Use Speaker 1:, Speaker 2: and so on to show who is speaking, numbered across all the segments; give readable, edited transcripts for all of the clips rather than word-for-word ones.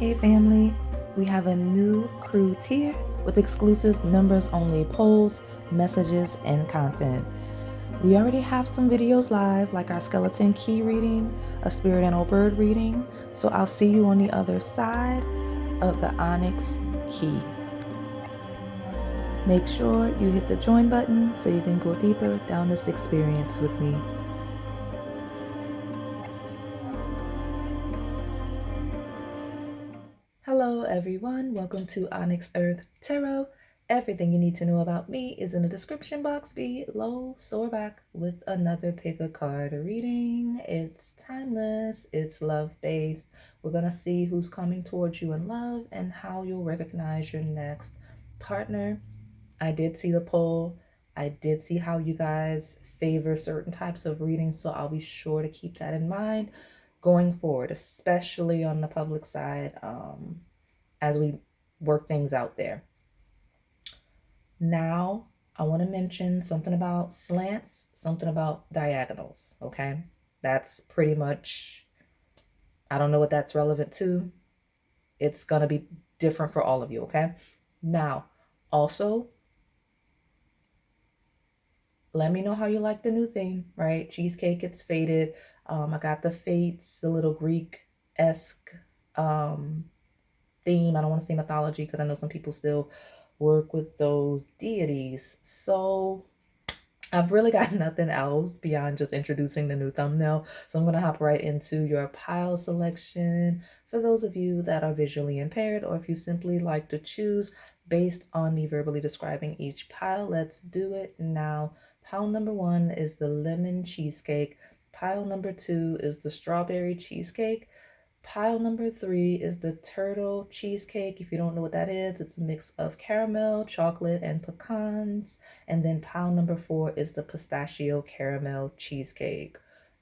Speaker 1: Hey family, we have a new crew tier with exclusive members only polls, messages, and content. We already have some videos live, like our skeleton key reading, a spirit animal bird reading, so I'll see you on the other side of the Onyx key. Make sure you hit the join button so you can go deeper down this experience with me. Hello everyone, welcome to Onyx Earth Tarot. Everything you need to know about me is in the description box below. So we're back with another pick a card reading. It's timeless, it's love-based. We're gonna see who's coming towards you in love and how you'll recognize your next partner. I did see the poll. I did see how you guys favor certain types of readings, so I'll be sure to keep that in mind going forward, especially on the public side, as we work things out there. Now, I want to mention something about slants, something about diagonals, okay? That's pretty much, I don't know what that's relevant to. It's going to be different for all of you, okay? Now, also, let me know how you like the new theme, right? Cheesecake, it's faded. I got the fates, the little Greek-esque theme. I don't want to say mythology because I know some people still work with those deities. So I've really got nothing else beyond just introducing the new thumbnail. So I'm going to hop right into your pile selection for those of you that are visually impaired, or if you simply like to choose based on me verbally describing each pile. Let's do it now. Pile number 1 is the lemon cheesecake. Pile number 2 is the strawberry cheesecake. Pile number 3 is the turtle cheesecake. If you don't know what that is, it's a mix of caramel, chocolate, and pecans. And then pile number 4 is the pistachio caramel cheesecake.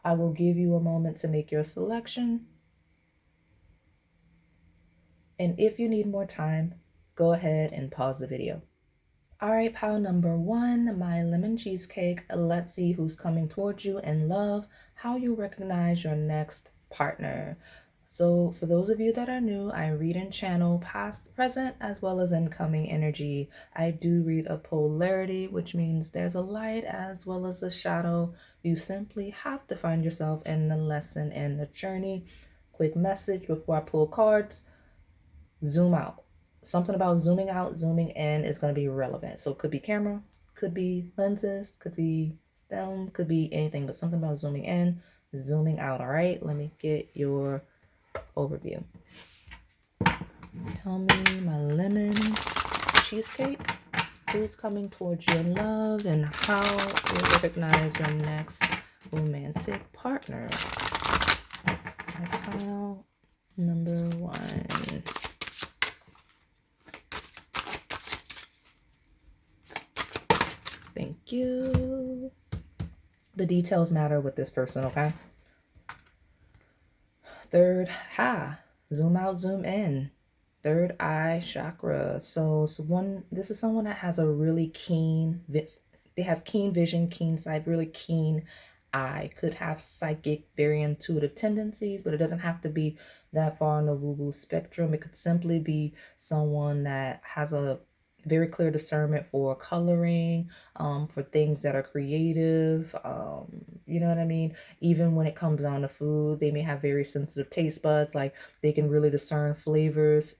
Speaker 1: I will give you a moment to make your selection. And if you need more time, go ahead and pause the video. All right, pile number 1, my lemon cheesecake. Let's see who's coming towards you in love, how you recognize your next partner. So for those of you that are new, I read and channel past, present, as well as incoming energy. I do read a polarity, which means there's a light as well as a shadow. You simply have to find yourself in the lesson and the journey. Quick message before I pull cards: zoom out. Something about zooming out, zooming in is going to be relevant. So it could be camera, could be lenses, could be film, could be anything, but something about zooming in, zooming out. All right, let me get your overview. Tell me, my lemon cheesecake, who's coming towards you in love and how you recognize your next romantic partner. Pile number 1. Thank you. The details matter with this person, okay? Third, zoom out, zoom in. Third eye chakra. So this is someone that has a really keen, they have keen vision, keen sight, really keen eye. Could have psychic, very intuitive tendencies, but it doesn't have to be that far on the woo-woo spectrum. It could simply be someone that has a very clear discernment for coloring, for things that are creative, you know what I mean? Even when it comes down to food, they may have very sensitive taste buds, like they can really discern flavors,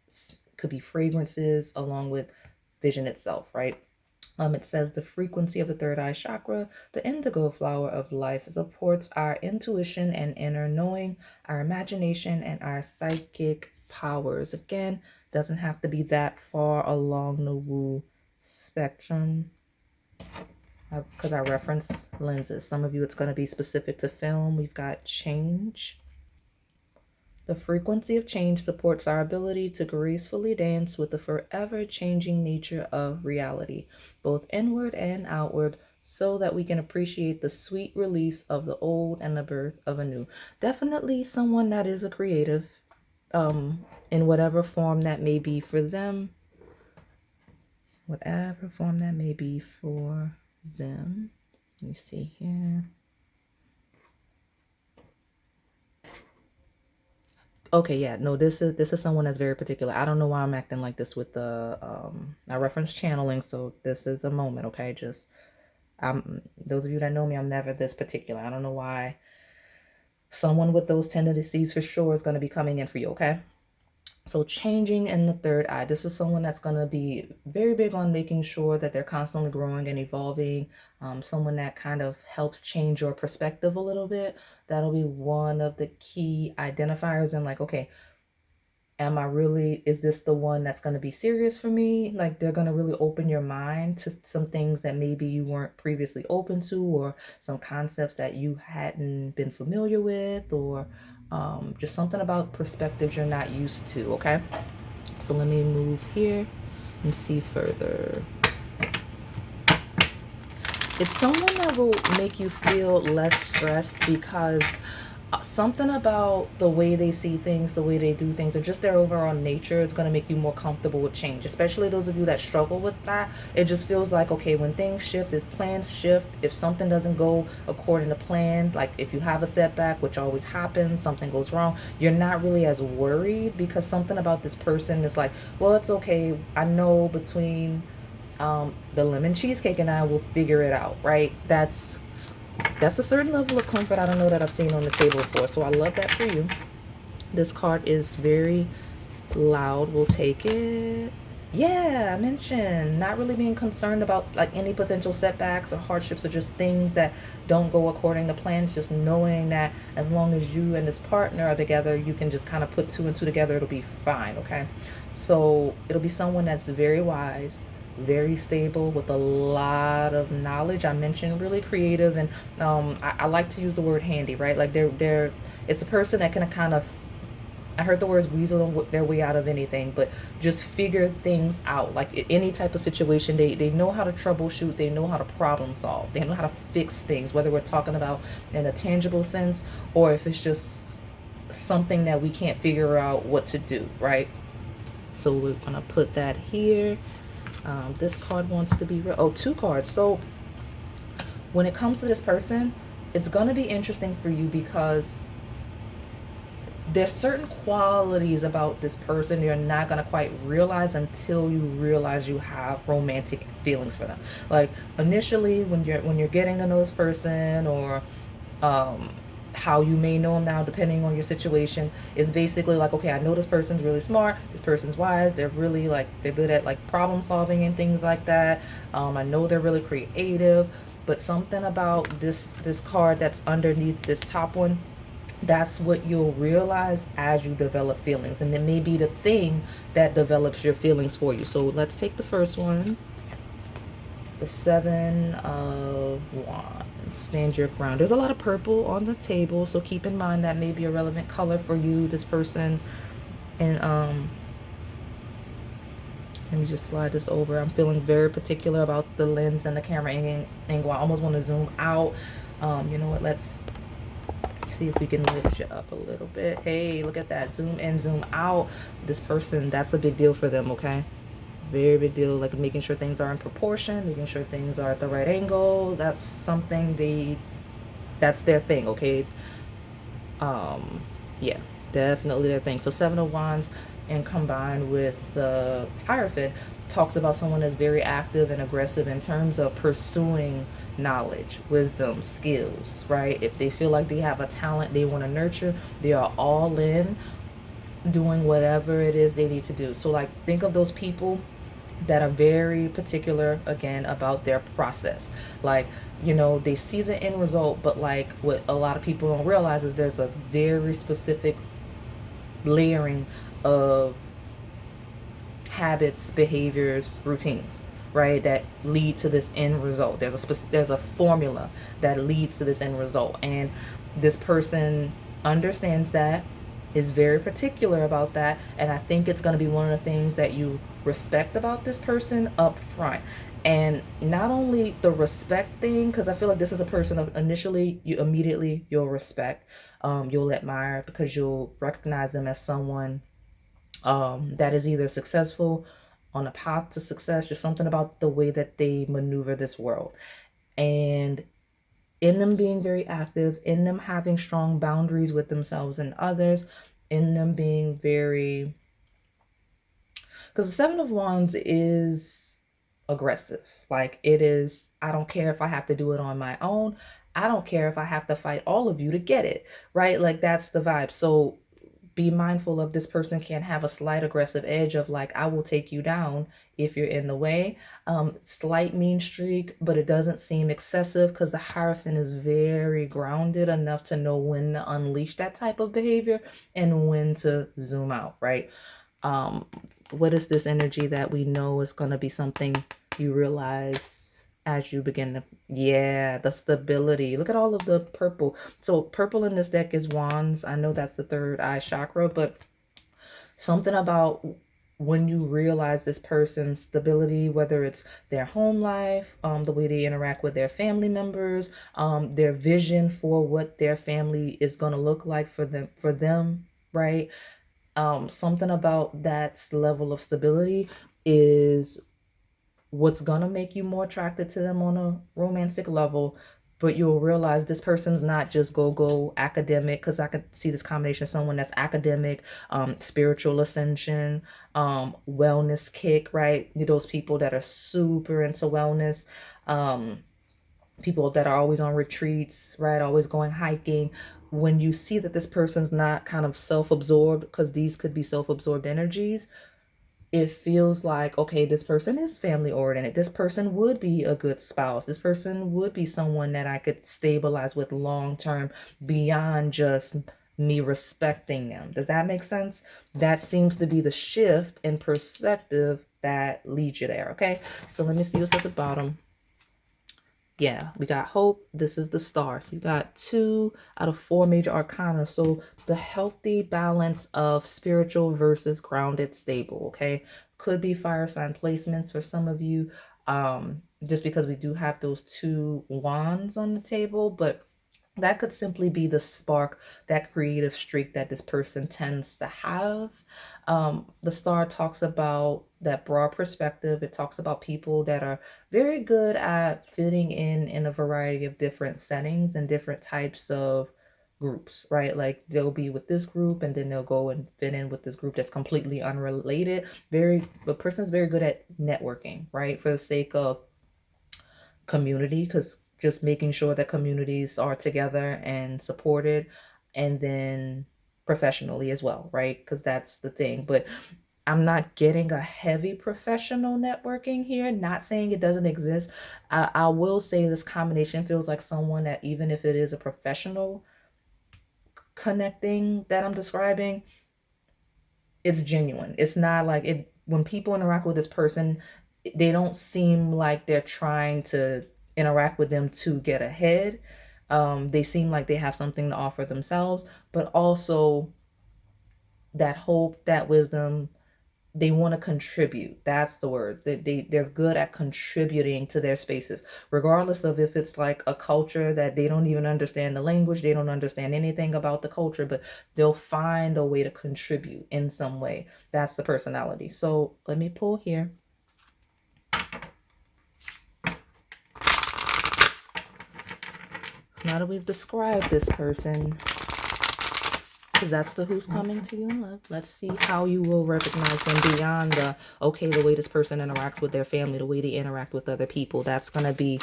Speaker 1: could be fragrances, along with vision itself, right? It says the frequency of the third eye chakra, the indigo flower of life, supports our intuition and inner knowing, our imagination, and our psychic powers. Again, doesn't have to be that far along the woo spectrum, because I reference lenses. Some of you, it's going to be specific to film. We've got change. The frequency of change supports our ability to gracefully dance with the forever changing nature of reality, both inward and outward, so that we can appreciate the sweet release of the old and the birth of a new. Definitely someone that is a creative, in whatever form that may be for them. Whatever form that may be for them. Let me see here. Okay, yeah, no, this is someone that's very particular. I don't know why I'm acting like this with the I reference channeling, so this is a moment, okay? Just those of you that know me, I'm never this particular. I don't know why someone with those tendencies for sure is going to be coming in for you, okay? So changing in the third eye. This is someone that's going to be very big on making sure that they're constantly growing and evolving. Someone that kind of helps change your perspective a little bit. That'll be one of the key identifiers in like, okay, am I really, is this the one that's going to be serious for me? Like they're going to really open your mind to some things that maybe you weren't previously open to, or some concepts that you hadn't been familiar with, or just something about perspectives you're not used to. Okay. So let me move here and see further. It's someone that will make you feel less stressed because something about the way they see things, the way they do things, or just their overall nature is going to make you more comfortable with change. Especially those of you that struggle with that. It just feels like, okay, when things shift, if plans shift, if something doesn't go according to plans, like if you have a setback, which always happens, something goes wrong, you're not really as worried because something about this person is like, well, it's okay. I know between the lemon cheesecake and I will figure it out, right? That's a certain level of comfort I don't know that I've seen on the table before. So I love that for you. This card is very loud. We'll take it. Yeah, I mentioned not really being concerned about like any potential setbacks or hardships or just things that don't go according to plans. Just knowing that as long as you and this partner are together, you can just kind of put two and two together. It'll be fine. Okay. So it'll be someone that's very wise, very stable with a lot of knowledge. I mentioned really creative, and I like to use the word handy, right? Like they're it's a person that can kind of, I heard the words weasel their way out of anything, but just figure things out. Like any type of situation, they know how to troubleshoot, they know how to problem solve, they know how to fix things, whether we're talking about in a tangible sense or if it's just something that we can't figure out what to do, right? So we're gonna put that here. This card wants to be two cards. So when it comes to this person, it's gonna be interesting for you because there's certain qualities about this person you're not gonna quite realize until you realize you have romantic feelings for them. Like initially, when you're getting to know this person, or um, how you may know them now, depending on your situation, is basically like, okay, I know this person's really smart. This person's wise. They're really like they're good at like problem solving and things like that. I know they're really creative, but something about this card that's underneath this top one, that's what you'll realize as you develop feelings, and it may be the thing that develops your feelings for you. So let's take the first one, the Seven of Wands. Stand your ground. There's a lot of purple on the table, so keep in mind that may be a relevant color for you, this person. And let me just slide this over. I'm feeling very particular about the lens and the camera angle. I almost want to zoom out. You know what, let's see if we can lift you up a little bit. Hey, look at that. Zoom in, zoom out. This person, that's a big deal for them, okay? Very big deal. Like making sure things are in proportion, making sure things are at the right angle. That's something that's their thing, okay? Yeah, definitely their thing. So Seven of Wands and combined with the Hierophant talks about someone that's very active and aggressive in terms of pursuing knowledge, wisdom, skills, right? If they feel like they have a talent they want to nurture, they are all in doing whatever it is they need to do. So like think of those people that are very particular again about their process. Like, you know, they see the end result, but like what a lot of people don't realize is there's a very specific layering of habits, behaviors, routines, right, that lead to this end result. There's a formula that leads to this end result, and this person understands that, is very particular about that, and I think it's going to be one of the things that you respect about this person up front. And not only the respect thing, because I feel like this is a person of initially you'll respect, you'll admire because you'll recognize them as someone that is either successful, on a path to success, just something about the way that they maneuver this world. And in them being very active, in them having strong boundaries with themselves and others, in them being very, because the Seven of Wands is aggressive. Like it is, I don't care if I have to do it on my own. I don't care if I have to fight all of you to get it, right? Like that's the vibe. So be mindful of, this person can have a slight aggressive edge of like, I will take you down if you're in the way. Slight mean streak, but it doesn't seem excessive because the Hierophant is very grounded enough to know when to unleash that type of behavior and when to zoom out, right? What is this energy that we know is going to be something you realize as you begin to, yeah, the stability. Look at all of the purple. So purple in this deck is wands. I know that's the third eye chakra, but something about when you realize this person's stability, whether it's their home life, the way they interact with their family members, their vision for what their family is going to look like for them, right? Something about that level of stability is what's gonna make you more attracted to them on a romantic level. But you'll realize this person's not just go academic, because I could see this combination of someone that's academic, spiritual ascension, wellness kick, right? Those people that are super into wellness, people that are always on retreats, right? Always going hiking. When you see that this person's not kind of self-absorbed, because these could be self-absorbed energies, it feels like, okay, this person is family oriented. This person would be a good spouse. This person would be someone that I could stabilize with long term beyond just me respecting them. Does that make sense? That seems to be the shift in perspective that leads you there. Okay, so let me see what's at the bottom. Yeah, we got hope. This is the star. So you got 2 out of 4 major arcana. So the healthy balance of spiritual versus grounded stable. Okay, could be fire sign placements for some of you, just because we do have those 2 wands on the table. But that could simply be the spark, that creative streak that this person tends to have. The star talks about that broad perspective. It talks about people that are very good at fitting in a variety of different settings and different types of groups, right? Like they'll be with this group and then they'll go and fit in with this group that's completely unrelated. The person's very good at networking, right? For the sake of community, because just making sure that communities are together and supported, and then professionally as well, right? Because that's the thing. But I'm not getting a heavy professional networking here. Not saying it doesn't exist. I will say this combination feels like someone that, even if it is a professional connecting that I'm describing, it's genuine. It's not like it, when people interact with this person, they don't seem like they're trying to interact with them to get ahead. They seem like they have something to offer themselves, but also that hope, that wisdom, they want to contribute. That's the word. They're good at contributing to their spaces, regardless of if it's like a culture that they don't even understand the language, they don't understand anything about the culture, but they'll find a way to contribute in some way. That's the personality. So let me pull here. Now that we've described this person, because that's the who's coming to you in love. Let's see how you will recognize them beyond the, okay, the way this person interacts with their family, the way they interact with other people. That's going to be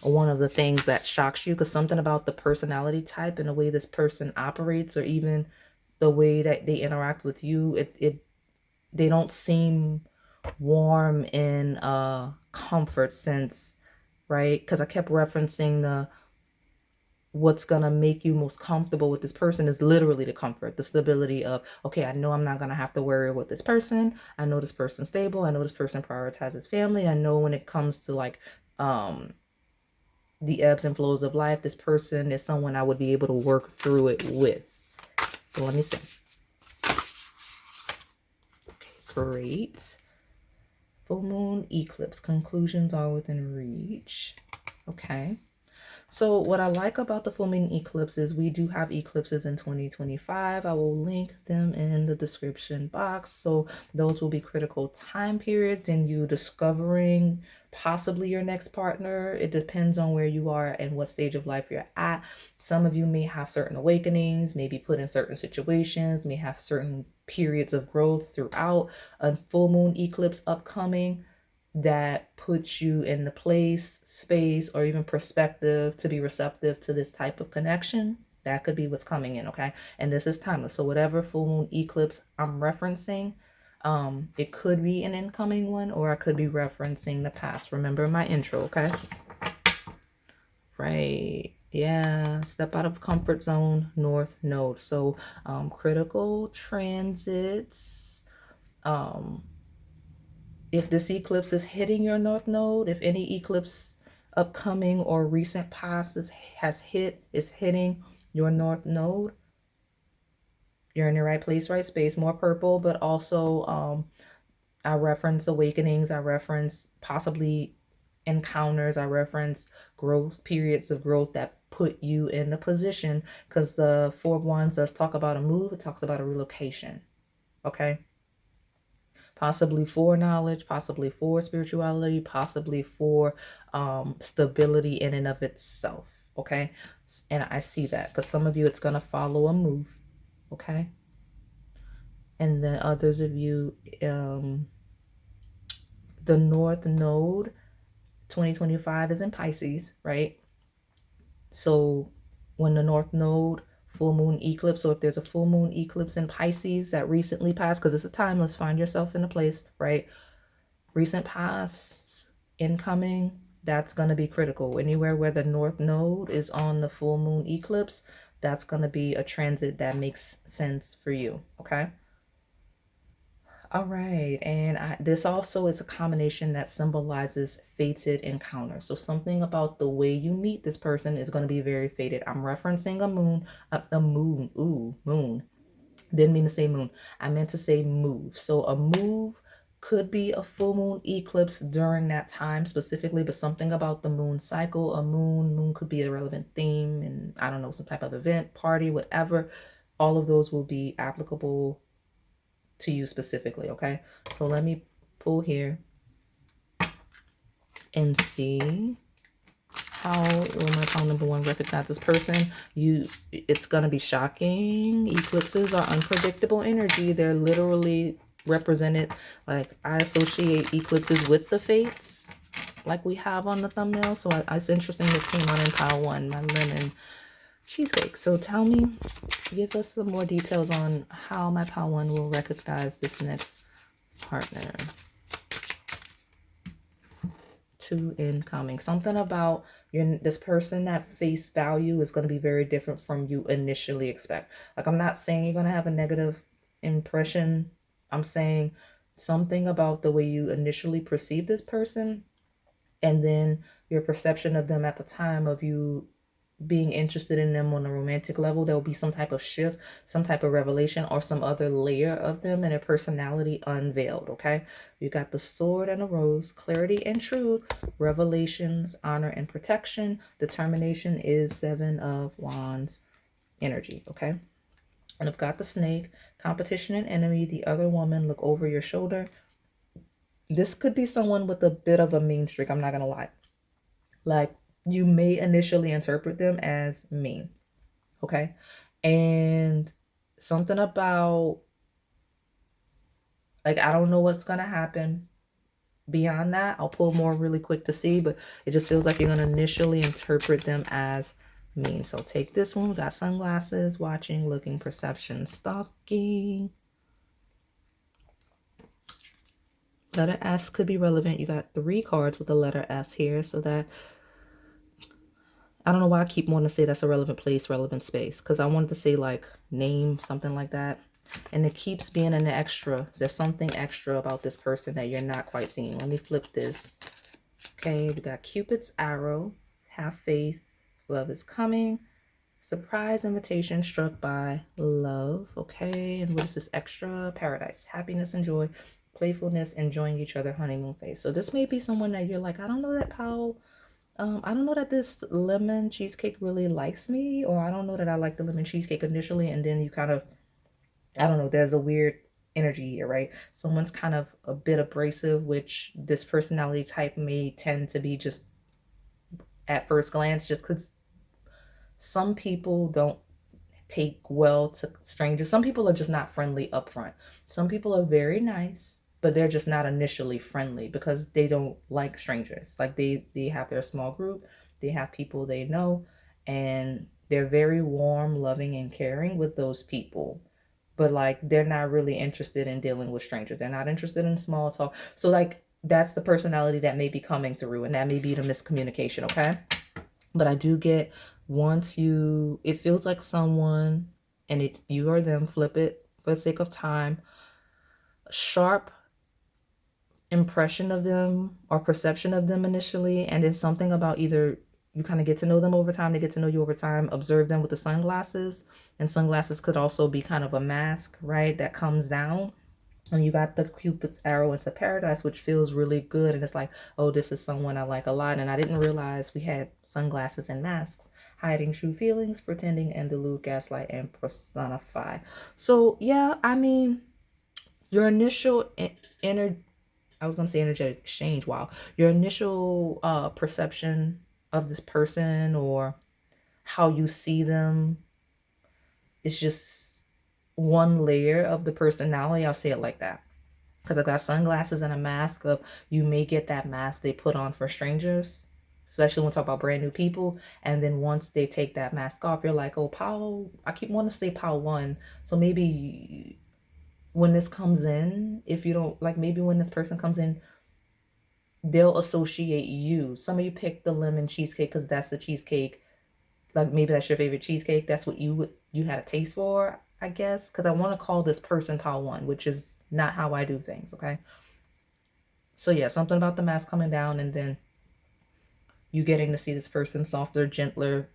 Speaker 1: one of the things that shocks you, because something about the personality type and the way this person operates, or even the way that they interact with you, they don't seem warm in a comfort sense, right? Because I kept referencing the, what's going to make you most comfortable with this person is literally the comfort, the stability of, okay, I know I'm not going to have to worry with this person. I know this person's stable. I know this person prioritizes family. I know when it comes to like the ebbs and flows of life, this person is someone I would be able to work through it with. So let me see. Okay, great. Full moon eclipse. Conclusions are within reach. Okay. So what I like about the full moon eclipse is we do have eclipses in 2025. I will link them in the description box. So those will be critical time periods in you discovering possibly your next partner. It depends on where you are and what stage of life you're at. Some of you may have certain awakenings, may be put in certain situations, may have certain periods of growth throughout a full moon eclipse upcoming that puts you in the place, space, or even perspective to be receptive to this type of connection. That could be what's coming in, okay? And this is timeless. So whatever full moon eclipse I'm referencing, it could be an incoming one, or I could be referencing the past. Remember my intro, okay? Right. Yeah. Step out of comfort zone, north node. So critical transits. If this eclipse is hitting your north node, if any eclipse upcoming or recent past is hitting your north node, you're in the right place, right space. More purple, but also I reference awakenings, I reference possibly encounters, I reference growth, periods of growth that put you in the position, because the Four of Wands does talk about a move, it talks about a relocation, okay? Possibly for knowledge, possibly for spirituality, possibly for stability in and of itself, okay? And I see that because some of you, it's going to follow a move, okay? And then others of you, the North Node 2025 is in Pisces, right? So when the North Node full moon eclipse, or if there's a full moon eclipse in Pisces that recently passed, because it's a time, let's find yourself in a place, right? Recent past, incoming, that's going to be critical. Anywhere where the North Node is on the full moon eclipse, that's going to be a transit that makes sense for you, okay? All right, and this also is a combination that symbolizes fated encounter. So something about the way you meet this person is going to be very fated. I'm referencing moon. Didn't mean to say moon. I meant to say move. So a move could be a full moon eclipse during that time specifically, but something about the moon cycle, moon could be a relevant theme, and I don't know, some type of event, party, whatever. All of those will be applicable to you specifically, okay? So let me pull here and see how will my phone number one recognize this person. It's gonna be shocking. Eclipses are unpredictable energy. They're literally represented, like I associate eclipses with the fates like we have on the thumbnail. So it's interesting this came on in pile one, my lemon cheesecake. So tell me, give us some more details on how my pile one will recognize this next partner. Two incoming. Something about this person at face value is going to be very different from you initially expect. Like, I'm not saying you're going to have a negative impression. I'm saying something about the way you initially perceive this person, and then your perception of them at the time of you being interested in them on a romantic level. There will be some type of shift, some type of revelation, or some other layer of them and a personality unveiled, okay? You got the sword and a rose, clarity and truth, revelations, honor and protection. Determination is Seven of Wands energy, okay? And I've got the snake, competition and enemy, the other woman, look over your shoulder. This could be someone with a bit of a mean streak, I'm not gonna lie. Like, you may initially interpret them as mean, okay? And something about, like, I don't know what's gonna happen beyond that. I'll pull more really quick to see, but it just feels like you're gonna initially interpret them as mean. So take this one. We got sunglasses, watching, looking, perception, stalking. Letter S could be relevant. You got 3 cards with the letter S here, so that I don't know why I keep wanting to say that's a relevant place, relevant space, because I wanted to say like name, something like that. And it keeps being an extra. There's something extra about this person that you're not quite seeing. Let me flip this. Okay, we got Cupid's arrow, have faith, love is coming, surprise invitation, struck by love. Okay, and what is this extra? Paradise, happiness and joy, playfulness, enjoying each other, honeymoon phase. So this may be someone that you're like, I don't know that Powell I don't know that this lemon cheesecake really likes me, or I don't know that I like the lemon cheesecake initially, and then you kind of, I don't know, there's a weird energy here, right? Someone's kind of a bit abrasive, which this personality type may tend to be just at first glance, just because some people don't take well to strangers. Some people are just not friendly up front. Some people are very nice, but they're just not initially friendly because they don't like strangers. Like they have their small group, they have people they know, and they're very warm, loving, and caring with those people. But like they're not really interested in dealing with strangers. They're not interested in small talk. So like that's the personality that may be coming through, and that may be the miscommunication, okay? But I do get, once you, it feels like someone, and it, you or them, flip it for the sake of time, sharp impression of them or perception of them initially, and then something about either you kind of get to know them over time, they get to know you over time, observe them with the sunglasses, and sunglasses could also be kind of a mask, right, that comes down. And you got the Cupid's arrow into paradise, which feels really good. And it's like, oh, this is someone I like a lot. And I didn't realize we had sunglasses and masks, hiding true feelings, pretending and delude, gaslight, and personify. So, yeah, I mean, your initial inner, I was going to say energetic exchange. Wow. Your initial perception of this person or how you see them is just one layer of the personality. I'll say it like that. Because I've got sunglasses and a mask of, you may get that mask they put on for strangers, especially when we talk about brand new people. And then once they take that mask off, you're like, oh, Pal, I keep wanting to say Pal 1. So maybe when this comes in, if you don't, like maybe when this person comes in, they'll associate you. Some of you picked the lemon cheesecake because that's the cheesecake. Like maybe that's your favorite cheesecake. That's what you had a taste for, I guess. Because I want to call this person Pal 1, which is not how I do things, okay? So yeah, something about the mask coming down and then you getting to see this person softer, gentler,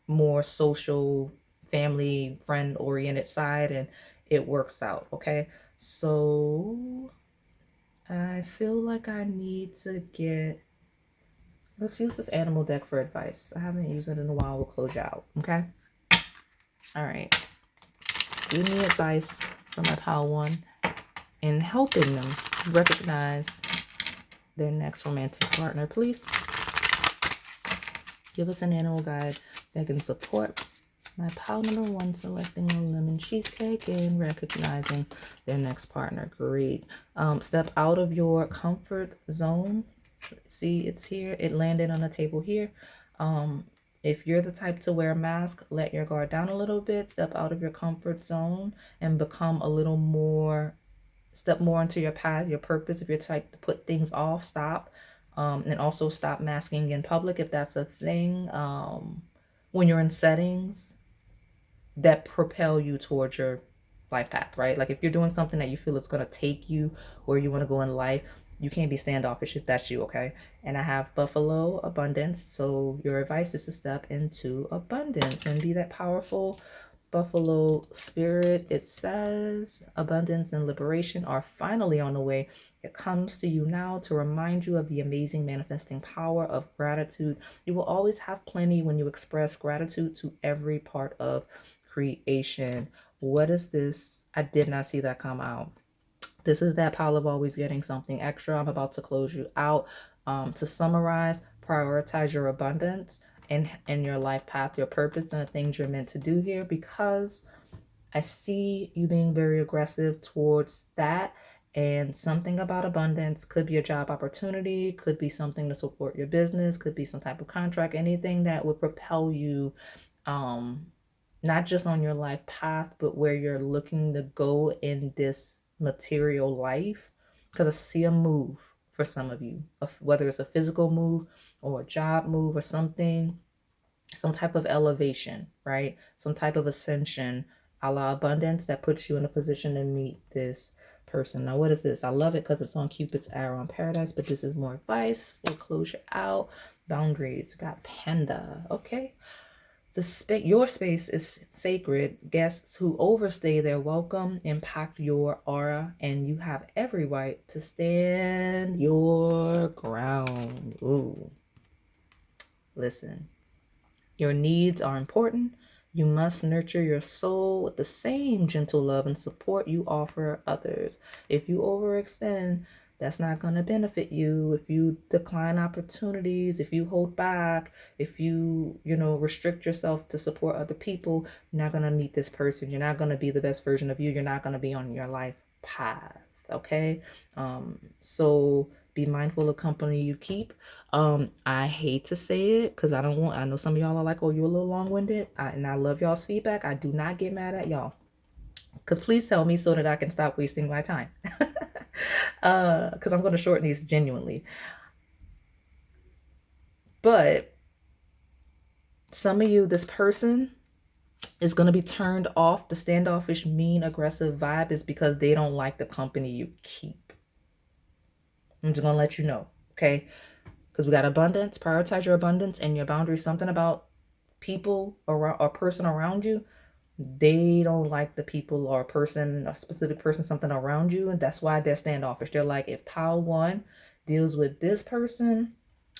Speaker 1: more social, family, friend oriented side, and it works out, okay? So I feel like I need to get, let's use this animal deck for advice. I haven't used it in a while. We'll close you out, okay? All right. Give me advice for my Pal 1 in helping them recognize their next romantic partner, please. Give us an animal guide that can support my Pal number 1 selecting a lemon cheesecake and recognizing their next partner. Great. Step out of your comfort zone. See, it's here. It landed on the table here. If you're the type to wear a mask, let your guard down a little bit. Step out of your comfort zone and become a little more, step more into your path, your purpose. If you're the type to put things off, stop. And also stop masking in public if that's a thing. When you're in settings that propel you towards your life path, right? Like if you're doing something that you feel it's going to take you where you want to go in life, you can't be standoffish if that's you, okay? And I have Buffalo Abundance. So your advice is to step into abundance and be that powerful Buffalo spirit. It says abundance and liberation are finally on the way. It comes to you now to remind you of the amazing manifesting power of gratitude. You will always have plenty when you express gratitude to every part of creation. What is this? I did not see that come out. This is that pile of always getting something extra. I'm about to close you out. To summarize, prioritize your abundance and your life path, your purpose, and the things you're meant to do here, because I see you being very aggressive towards that. And something about abundance could be a job opportunity, could be something to support your business, could be some type of contract, anything that would propel you, not just on your life path, but where you're looking to go in this material life. Because I see a move for some of you, whether it's a physical move or a job move or something, some type of elevation, right? Some type of ascension, a la abundance, that puts you in a position to meet this person. Now, what is this? I love it because it's on Cupid's arrow on paradise, but this is more advice. We'll close you out. Boundaries. We got panda. Okay. Your space is sacred. Guests who overstay their welcome impact your aura, and you have every right to stand your ground. Ooh. Listen, your needs are important. You must nurture your soul with the same gentle love and support you offer others. If you overextend, that's not going to benefit you. If you decline opportunities, if you hold back, if you restrict yourself to support other people, you're not going to meet this person. You're not going to be the best version of you. You're not going to be on your life path. Okay? So be mindful of company you keep. I hate to say it because I know some of y'all are like, oh, you're a little long-winded. And I love y'all's feedback. I do not get mad at y'all. Because please tell me so that I can stop wasting my time. Because I'm going to shorten these genuinely. But some of you, this person is going to be turned off. The standoffish, mean, aggressive vibe is because they don't like the company you keep. I'm just going to let you know. Okay? Because we got abundance. Prioritize your abundance and your boundaries. Something about people around, or person around you, they don't like the people or a specific person, something around you, and that's why they're standoffish. They're like, if pile one deals with this person,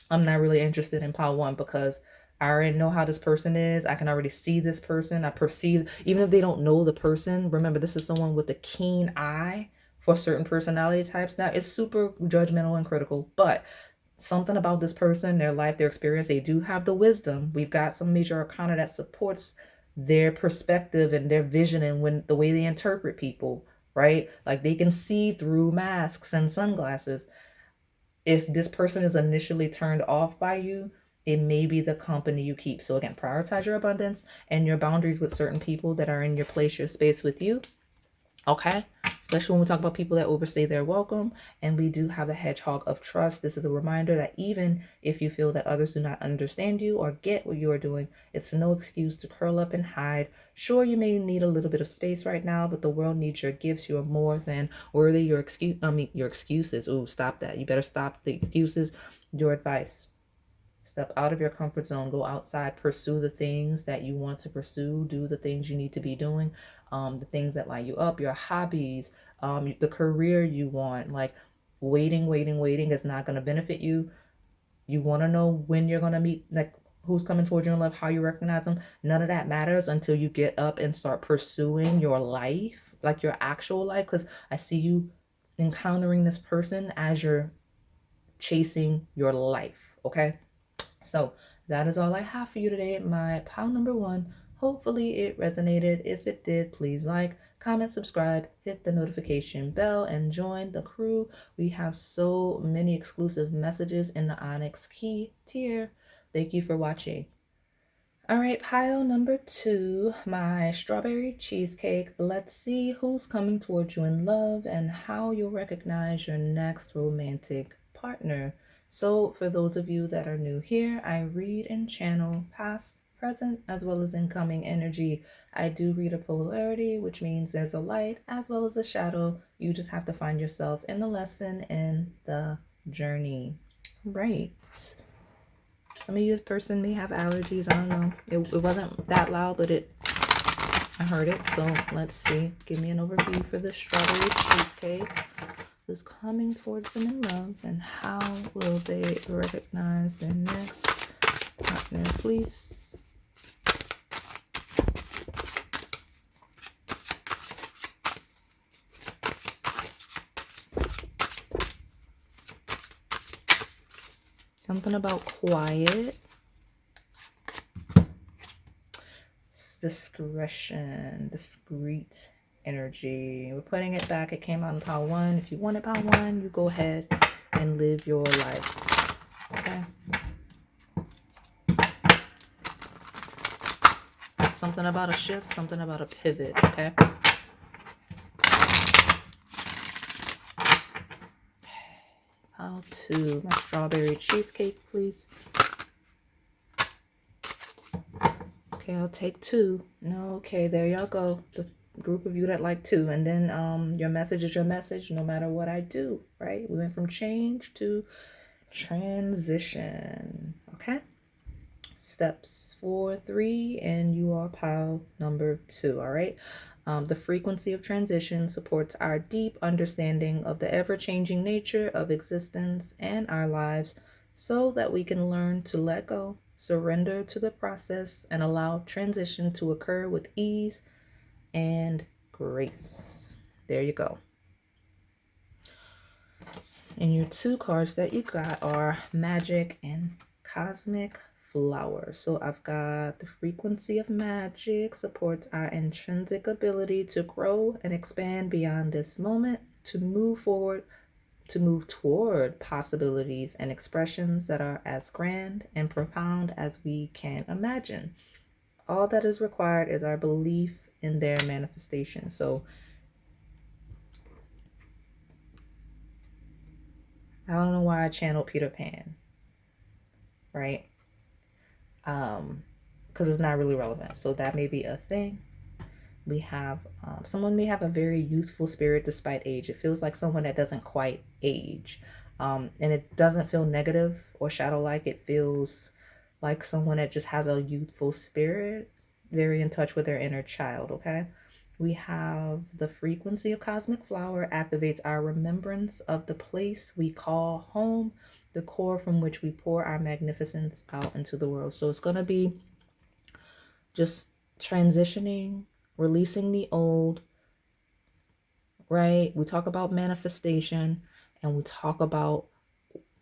Speaker 1: I'm not really interested in pile one because I already know how this person is. I can already see this person. I perceive, even if they don't know the person. Remember, this is someone with a keen eye for certain personality types. Now, it's super judgmental and critical, but something about this person, their life, their experience, they do have the wisdom. We've got some major arcana that supports their perspective and their vision and when the way they interpret people, right? Like they can see through masks and sunglasses. If this person is initially turned off by you, it may be the company you keep. So again, prioritize your abundance and your boundaries with certain people that are in your place, your space with you. Okay, especially when we talk about people that overstay their welcome. And we do have the hedgehog of trust. This is a reminder that even if you feel that others do not understand you or get what you are doing, it's no excuse to curl up and hide. Sure, you may need a little bit of space right now, but the world needs your gifts. You are more than worthy. Your excuses. Ooh, stop that. You better stop the excuses. Your advice. Step out of your comfort zone, go outside, pursue the things that you want to pursue, do the things you need to be doing, the things that light you up, your hobbies, the career you want. Like waiting is not going to benefit you. You want to know when you're going to meet, like who's coming towards you in love, how you recognize them. None of that matters until you get up and start pursuing your life, like your actual life. Because I see you encountering this person as you're chasing your life. Okay. So that is all I have for you today. My pile number 1. Hopefully it resonated. If it did, please like, comment, subscribe, hit the notification bell, and join the crew. We have so many exclusive messages in the Onyx key tier. Thank you for watching. All right, pile number 2, my strawberry cheesecake. Let's see who's coming towards you in love and how you'll recognize your next romantic partner. So for those of you that are new here, I read and channel past, present, as well as incoming energy. I do read a polarity, which means there's a light as well as a shadow. You just have to find yourself in the lesson and the journey. Right. Some of you person may have allergies. I don't know. It wasn't that loud, but I heard it. So let's see. Give me an overview for the strawberry cheesecake. Who's coming towards them in love and how will they recognize their next partner, please? Something about quiet. Discretion, discreet energy. We're putting it back. It came out in pile 1. If you want it pile 1, you go ahead and live your life. Okay. Something about a shift, something about a pivot. Okay. Pile 2, my strawberry cheesecake, please. Okay, I'll take 2. No, okay, there y'all go. The group of you that like 2. And then your message is your message no matter what I do, right? We went from change to transition. Okay. Steps 4, 3, and you are pile number 2. All right. The frequency of transition supports our deep understanding of the ever-changing nature of existence and our lives so that we can learn to let go Surrender to the process and allow transition to occur with ease and grace. There you go. And your two cards that you got are Magic and Cosmic Flower. So I've got the frequency of magic supports our intrinsic ability to grow and expand beyond this moment, to move forward, to move toward possibilities and expressions that are as grand and profound as we can imagine. All that is required is our belief in their manifestation. So I don't know why I channeled Peter Pan, right? Because it's not really relevant. So that may be a thing. We have someone may have a very youthful spirit despite age. It feels like someone that doesn't quite age. And it doesn't feel negative or shadow-like. It feels like someone that just has a youthful spirit, very in touch with their inner child, okay? We have the frequency of Cosmic Flower activates our remembrance of the place we call home, the core from which we pour our magnificence out into the world. So it's going to be just transitioning, releasing the old, right? We talk about manifestation and we talk about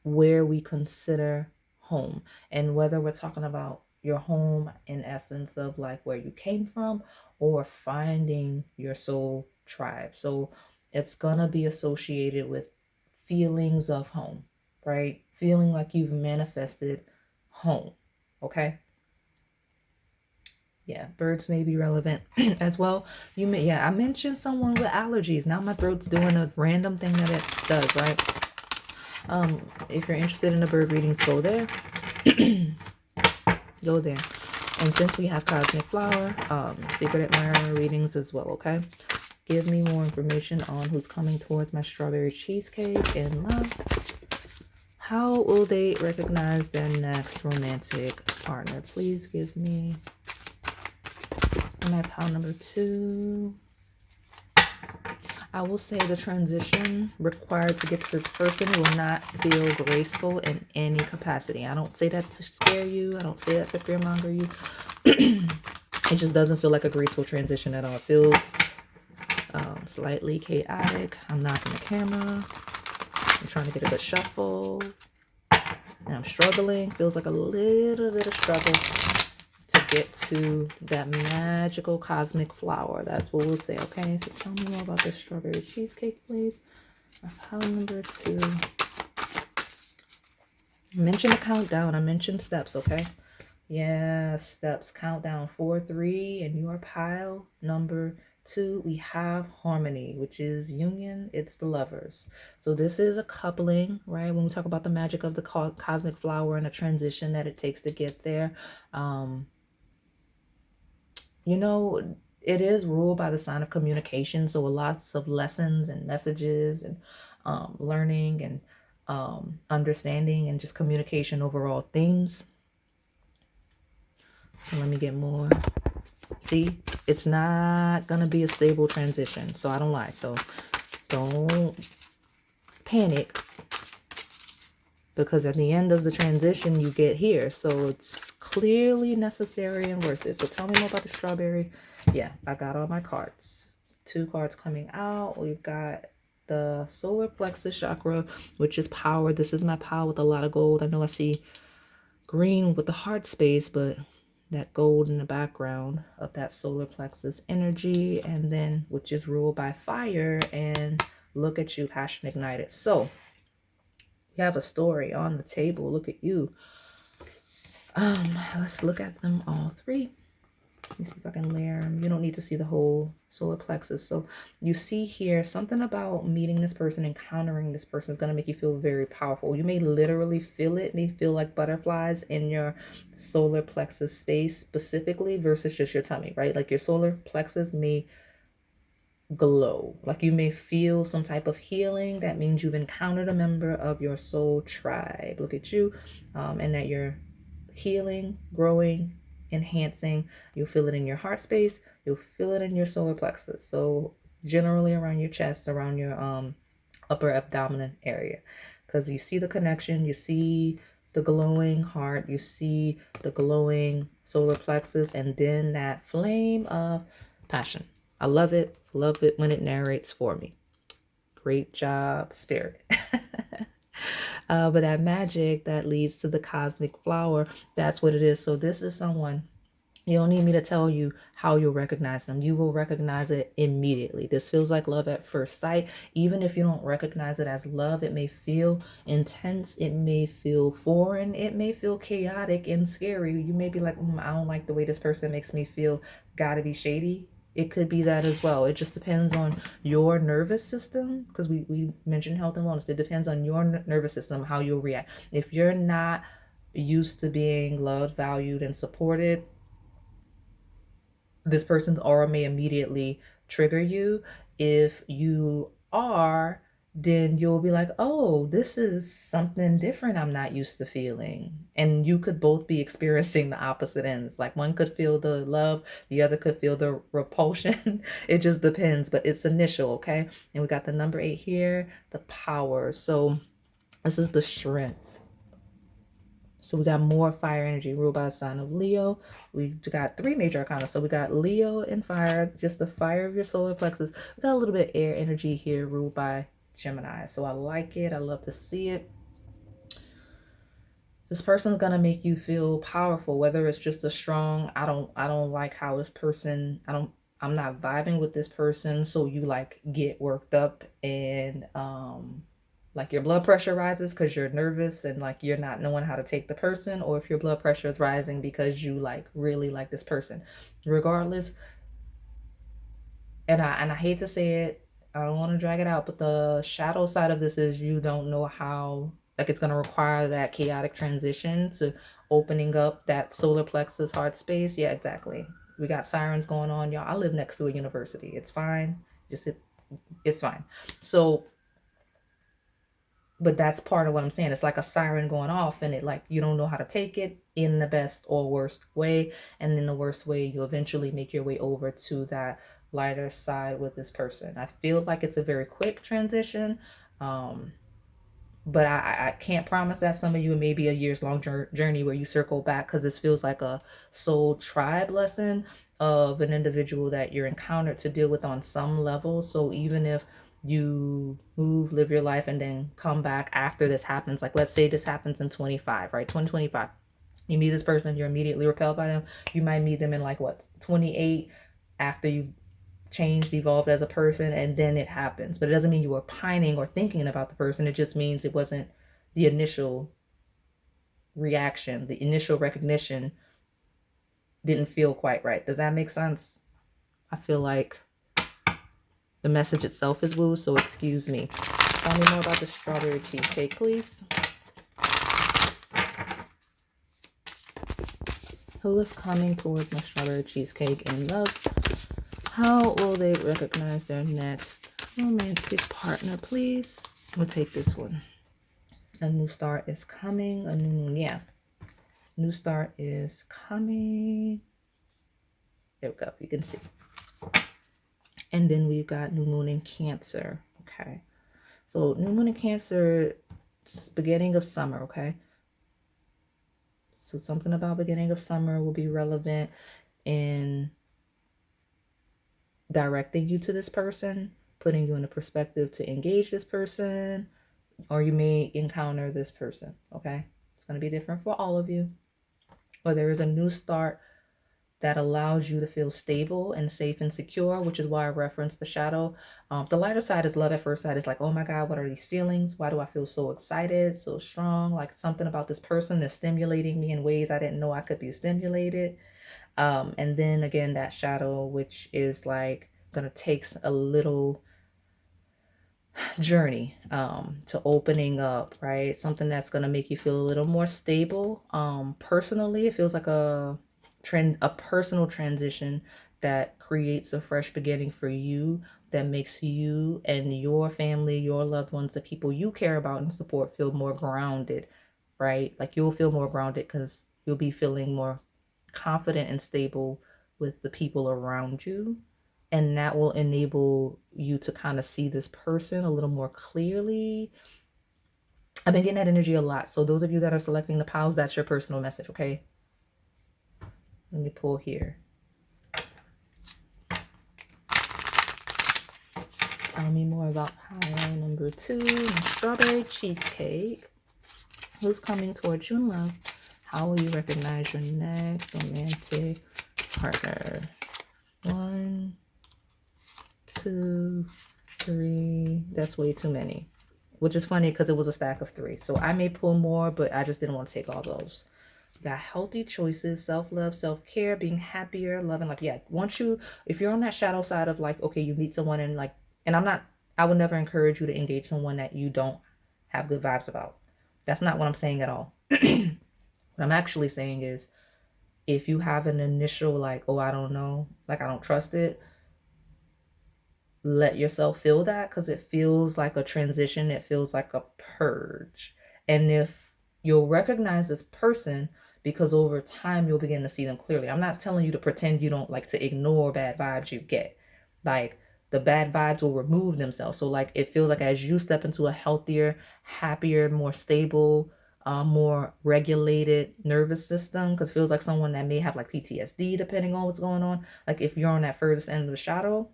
Speaker 1: where we consider home, and whether we're talking about your home in essence of like where you came from or finding your soul tribe. So it's gonna be associated with feelings of home, right? Feeling like you've manifested home. Okay. Yeah, birds may be relevant as well. You may, yeah, I mentioned someone with allergies. Now my throat's doing a random thing that it does, right? If you're interested in the bird readings, go there. Go there. And since we have Cosmic Flower, Secret Admirer readings as well, okay? Give me more information on who's coming towards my strawberry cheesecake in love. How will they recognize their next romantic partner? Please give me my pile number 2. I will say the transition required to get to this person will not feel graceful in any capacity. I don't say that to scare you. I don't say that to fearmonger you. It just doesn't feel like a graceful transition at all. It feels slightly chaotic. I'm knocking the camera. I'm trying to get a good shuffle. And I'm struggling. Feels like a little bit of struggle to get to that magical cosmic flower. That's what we'll say, okay? So tell me more about this strawberry cheesecake, please. Pile number 2. I mentioned a countdown. I mentioned steps, okay? Yeah, steps. Countdown 4, 3, and your pile number 2, we have harmony, which is union. It's the lovers. So this is a coupling, right? When we talk about the magic of the cosmic flower and the transition that it takes to get there, you know, it is ruled by the sign of communication. So lots of lessons and messages and learning and understanding and just communication overall themes. So let me get more. See, it's not going to be a stable transition. So I don't lie. So don't panic, because at the end of the transition, you get here. So it's clearly necessary and worth it. So tell me more about the strawberry. Yeah, I got all my cards. 2 cards coming out. We've got the solar plexus chakra, which is power. This is my pile with a lot of gold. I know I see green with the heart space, but that gold in the background of that solar plexus energy, and then which is ruled by fire. And look at you, passion ignited. So you have a story on the table. Look at you. Let's look at them all 3. Let me see if I can layer them. You don't need to see the whole solar plexus. So you see here something about meeting this person, encountering this person is going to make you feel very powerful. You may literally feel it. May feel like butterflies in your solar plexus space specifically versus just your tummy, right? Like your solar plexus may glow, like you may feel some type of healing. That means you've encountered a member of your soul tribe. Look at you, and that you're healing, growing, enhancing. You'll feel it in your heart space. You'll feel it in your solar plexus. So generally around your chest, around your upper abdominal area, because you see the connection. You see the glowing heart, you see the glowing solar plexus, and then that flame of passion. I love it. Love it when it narrates for me. Great job, Spirit. But that magic that leads to the cosmic flower, that's what it is. So this is someone, you don't need me to tell you how you'll recognize them. You will recognize it immediately. This feels like love at first sight. Even if you don't recognize it as love, it may feel intense. It may feel foreign. It may feel chaotic and scary. You may be like, I don't like the way this person makes me feel. Gotta be shady. It could be that as well. It just depends on your nervous system, because we mentioned health and wellness. It depends on your nervous system, how you'll react. If you're not used to being loved, valued, and supported, this person's aura may immediately trigger you. If you are, then you'll be like, oh, this is something different I'm not used to feeling. And you could both be experiencing the opposite ends. Like one could feel the love, the other could feel the repulsion. It just depends, but it's initial, okay? And we got the number 8 here, the power. So this is the strength. So we got more fire energy ruled by the sign of Leo. We got 3 major arcana. So we got Leo and fire, just the fire of your solar plexus. We got a little bit of air energy here ruled by Gemini. So I like it. I love to see it. This person's gonna make you feel powerful, whether it's just a strong, I don't like how this person, I'm not vibing with this person. So you like get worked up and like your blood pressure rises because you're nervous and like you're not knowing how to take the person, or if your blood pressure is rising because you like really like this person. Regardless, and I hate to say it, I don't want to drag it out, but the shadow side of this is you don't know how, like it's going to require that chaotic transition to opening up that solar plexus heart space. Yeah, exactly. We got sirens going on, y'all. I live next to a university. It's fine. It's fine. So but that's part of what I'm saying. It's like a siren going off, and it like you don't know how to take it in the best or worst way. And in the worst way, you eventually make your way over to that lighter side with this person. I feel like it's a very quick transition. But I can't promise that. Some of you, it may be a years long journey where you circle back, because this feels like a soul tribe lesson of an individual that you're encountered to deal with on some level. So even if you move, live your life, and then come back after this happens, like let's say this happens in 25, right? 2025. You meet this person, you're immediately repelled by them. You might meet them in like what, 28, after you've changed, evolved as a person, and then it happens. But it doesn't mean you were pining or thinking about the person. It just means it wasn't the initial reaction, the initial recognition didn't feel quite right. Does that make sense? I feel like the message itself is woo, so excuse me. Tell me more about the strawberry cheesecake, please. Who is coming towards my strawberry cheesecake in love? How will they recognize their next romantic partner, please? We'll take this one. A new start is coming. A new moon, yeah. New start is coming. There we go. You can see. And then we've got new moon in Cancer. Okay. So new moon in Cancer, beginning of summer. Okay. So something about beginning of summer will be relevant in directing you to this person, putting you in a perspective to engage this person, or you may encounter this person. Okay. It's going to be different for all of you. Or there is a new start that allows you to feel stable and safe and secure, which is why I referenced the shadow. The lighter side is love at first sight. It's like, oh my God, what are these feelings? Why do I feel so excited, so strong? Like something about this person is stimulating me in ways I didn't know I could be stimulated. And then again, that shadow, which is like gonna take a little journey to opening up, right? Something that's gonna make you feel a little more stable. Personally, it feels like a personal transition that creates a fresh beginning for you, that makes you and your family, your loved ones, the people you care about and support feel more grounded, right? Like you'll feel more grounded because you'll be feeling more confident and stable with the people around you. And that will enable you to kind of see this person a little more clearly. I've been getting that energy a lot. So those of you that are selecting the piles, that's your personal message, okay? Let me pull here. Tell me more about pile number 2, strawberry cheesecake. Who's coming towards you in love? How will you recognize your next romantic partner? 1, 2, 3. That's way too many. Which is funny because it was a stack of 3. So I may pull more, but I just didn't want to take all those. You got healthy choices, self-love, self-care, being happier, loving life. Yeah, if you're on that shadow side of like, okay, you meet someone and like, and I would never encourage you to engage someone that you don't have good vibes about. That's not what I'm saying at all. What I'm actually saying is, if you have an initial like, oh, I don't know, like I don't trust it, let yourself feel that, because it feels like a transition. It feels like a purge. And if you'll recognize this person, because over time you'll begin to see them clearly. I'm not telling you to pretend you don't, like, to ignore bad vibes you get. Like, the bad vibes will remove themselves. So like, it feels like as you step into a healthier, happier, more stable, more regulated nervous system, because it feels like someone that may have like PTSD, depending on what's going on. Like if you're on that furthest end of the shadow,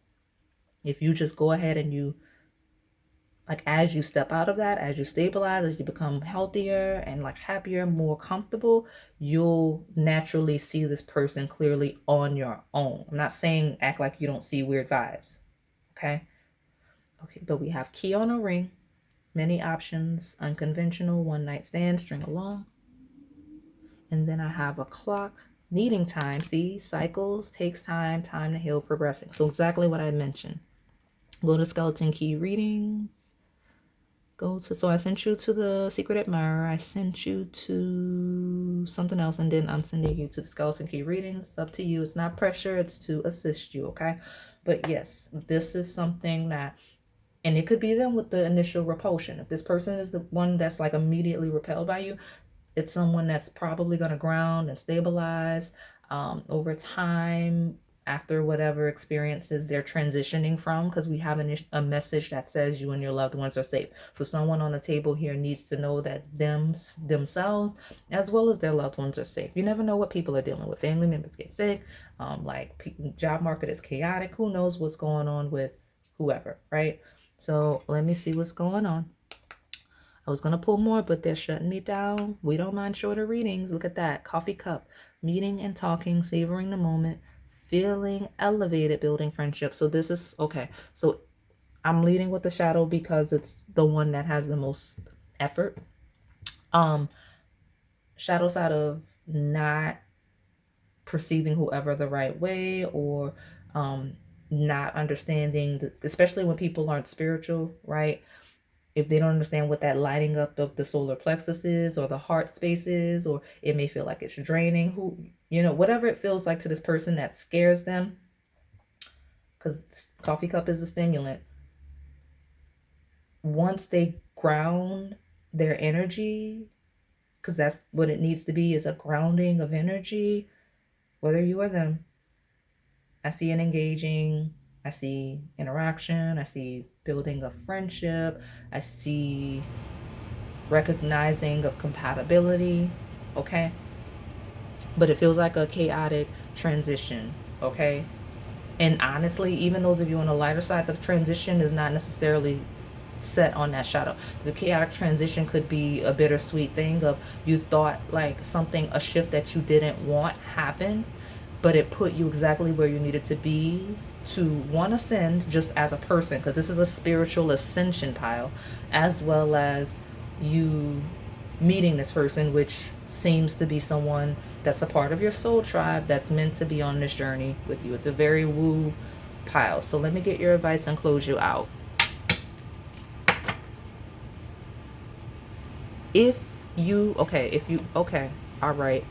Speaker 1: if you just go ahead and you, like, as you step out of that, as you stabilize, as you become healthier and like happier, more comfortable, you'll naturally see this person clearly on your own. I'm not saying act like you don't see weird vibes. Okay. But we have key on a ring, many options, unconventional, one night stand, string along. And then I have a clock, needing time. See, cycles, takes time, time to heal, progressing. So exactly what I mentioned. Go to skeleton key readings. So I sent you to the secret admirer. I sent you to something else, and then I'm sending you to the skeleton key readings. It's up to you. It's not pressure. It's to assist you, okay? But yes, this is something that, and it could be them with the initial repulsion. If this person is the one that's like immediately repelled by you, it's someone that's probably going to ground and stabilize over time, after whatever experiences they're transitioning from, because we have a message that says you and your loved ones are safe. So someone on the table here needs to know that themselves as well as their loved ones are safe. You never know what people are dealing with. Family members get sick, job market is chaotic. Who knows what's going on with whoever, right? So let me see what's going on. I was going to pull more, but they're shutting me down. We don't mind shorter readings. Look at that. Coffee cup. Meeting and talking, savoring the moment, feeling elevated, building friendship. So this is, okay. So I'm leading with the shadow because it's the one that has the most effort. Shadow side of not perceiving whoever the right way, or not understanding, especially when people aren't spiritual, right? If they don't understand what that lighting up of the solar plexus is, or the heart space is, or it may feel like it's draining, whatever it feels like to this person that scares them, because coffee cup is a stimulant. Once they ground their energy, because that's what it needs to be, is a grounding of energy, whether you or them. I see an engaging, I see interaction, I see building a friendship, I see recognizing of compatibility, okay? But it feels like a chaotic transition, okay? And honestly, even those of you on the lighter side, the transition is not necessarily set on that shadow. The chaotic transition could be a bittersweet thing of, you thought like a shift that you didn't want happened, but it put you exactly where you needed to be to one, ascend just as a person, because this is a spiritual ascension pile, as well as you meeting this person, which seems to be someone that's a part of your soul tribe that's meant to be on this journey with you. It's a very woo pile. So let me get your advice and close you out. All right.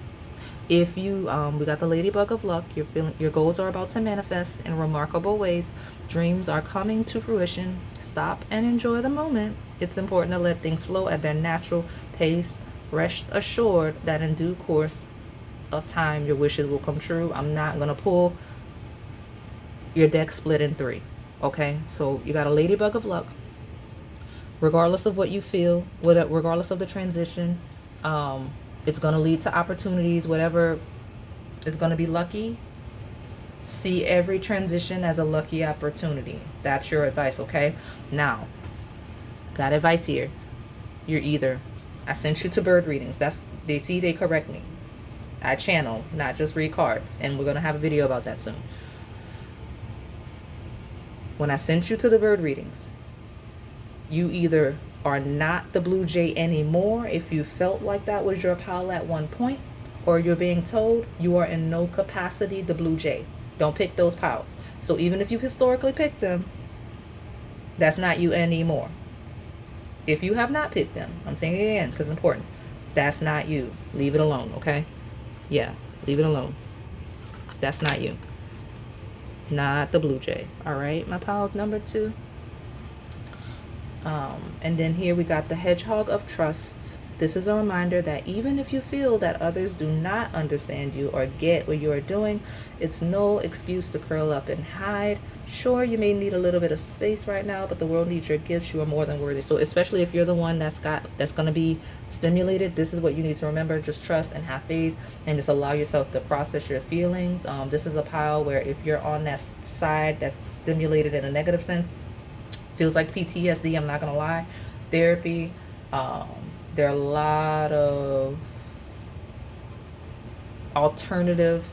Speaker 1: If you, we got the ladybug of luck. Your goals are about to manifest in remarkable ways. Dreams are coming to fruition. Stop and enjoy the moment. It's important to let things flow at their natural pace. Rest assured that in due course of time, your wishes will come true. I'm not going to pull your deck split in 3. Okay, so you got a ladybug of luck. regardless of what you feel, regardless of the transition, it's going to lead to opportunities. Whatever is going to be lucky, see every transition as a lucky opportunity. That's your advice, okay? Now, got advice here. You're either, I sent you to bird readings. They correct me. I channel, not just read cards, and we're going to have a video about that soon. When I sent you to the bird readings, you either are not the blue jay anymore if you felt like that was your pal at one point, or you're being told you are in no capacity the blue jay. Don't pick those pals. So even if you historically picked them, that's not you anymore. If you have not picked them, I'm saying it again because it's important, that's not you. Leave it alone, okay? Yeah, leave it alone. That's not you. Not the blue jay. All right, my pal number 2. And then here we got the hedgehog of trust. This is a reminder that even if you feel that others do not understand you or get what you are doing, it's no excuse to curl up and hide. Sure, you may need a little bit of space right now, but the world needs your gifts. You are more than worthy. So especially if you're the one that's going to be stimulated, this is what you need to remember. Just trust and have faith and just allow yourself to process your feelings. This is a pile where if you're on that side that's stimulated in a negative sense, feels like PTSD, I'm not gonna lie. Therapy, um, there are a lot of alternative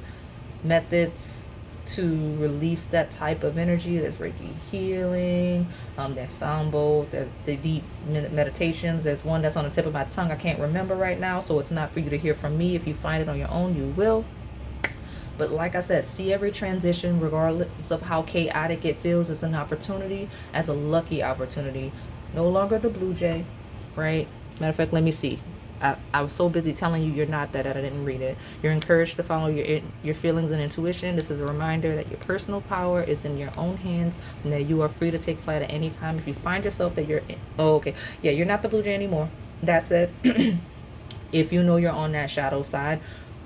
Speaker 1: methods to release that type of energy. There's Reiki healing, there's sound bowl, there's the deep meditations. There's one that's on the tip of my tongue I can't remember right now, so it's not for you to hear from me. If you find it on your own, you will. But like I said, see every transition, regardless of how chaotic it feels, as an opportunity, as a lucky opportunity. No longer the blue jay, right? Matter of fact, let me see. I was so busy telling you you're not that I didn't read it. You're encouraged to follow your feelings and intuition. This is a reminder that your personal power is in your own hands and that you are free to take flight at any time. If you find yourself that you're in, oh, okay, yeah, you're not the blue jay anymore. That said, if you know you're on that shadow side,